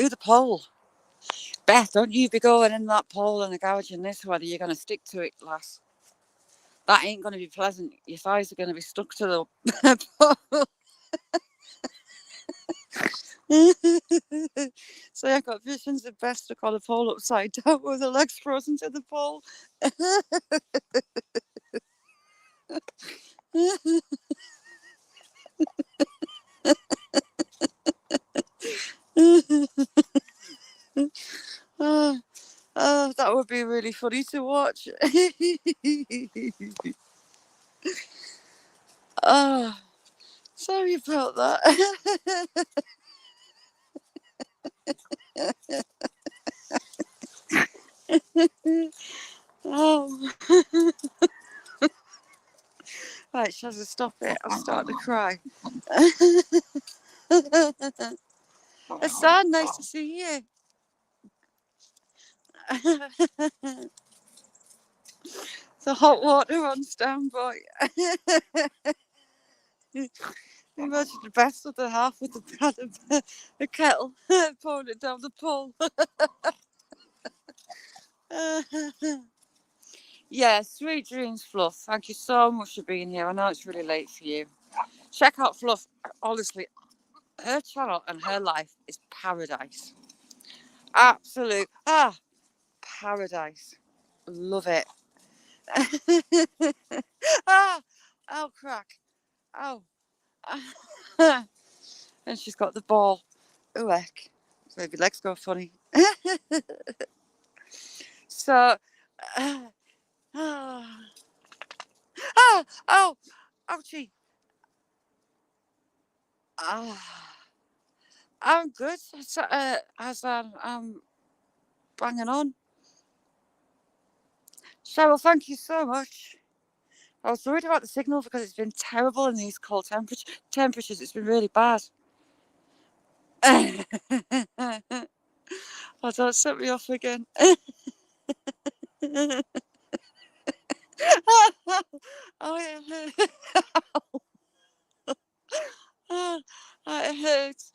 Speaker 1: Ooh, the pole. Beth, don't you be going in that pole and gouging this whether you're going to stick to it, lass. That ain't going to be pleasant. Your thighs are going to be stuck to the pole. So I've got visions of Beth stuck on a pole upside down with her legs frozen to the pole. Oh, that would be really funny to watch. Oh, sorry about that. Oh. Right, Shazza, stop it. I'm starting to cry. Hassan, nice to see you. The hot water on standby. Imagine the best of the half with the kettle pouring it down the pole. Yeah, sweet dreams, Fluff. Thank you so much for being here. I know it's really late for you. Check out Fluff. Honestly, her channel and her life is paradise. Absolute paradise. Love it. Oh, crack. Oh. And she's got the ball. Ooh, heck. Maybe legs go funny. So, oh, ouchie. I'm good. As I'm banging on. Cheryl, thank you so much. I was worried about the signal because it's been terrible in these cold temperatures. It's been really bad. Oh, don't set me off again. Oh, it hurts. Oh, it hurts.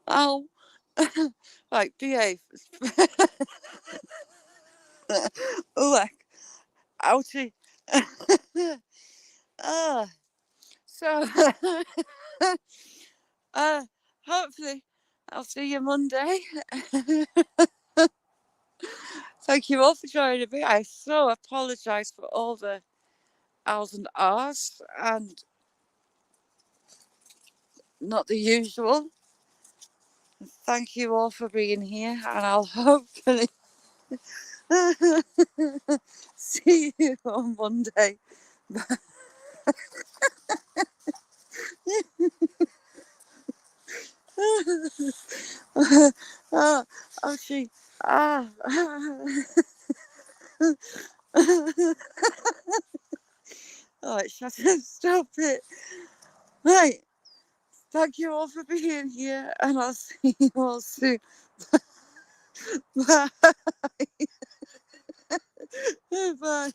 Speaker 1: Ow. Right, behave. Oh, ouchie. So, hopefully, I'll see you Monday. Thank you all for joining me. I so apologise for all the L's and R's and not the usual. Thank you all for being here, and I'll hopefully see you on Monday. Oh, she. Ah. Alright, shut up, stop it. Right, thank you all for being here, and I'll see you all soon. Bye. Bye.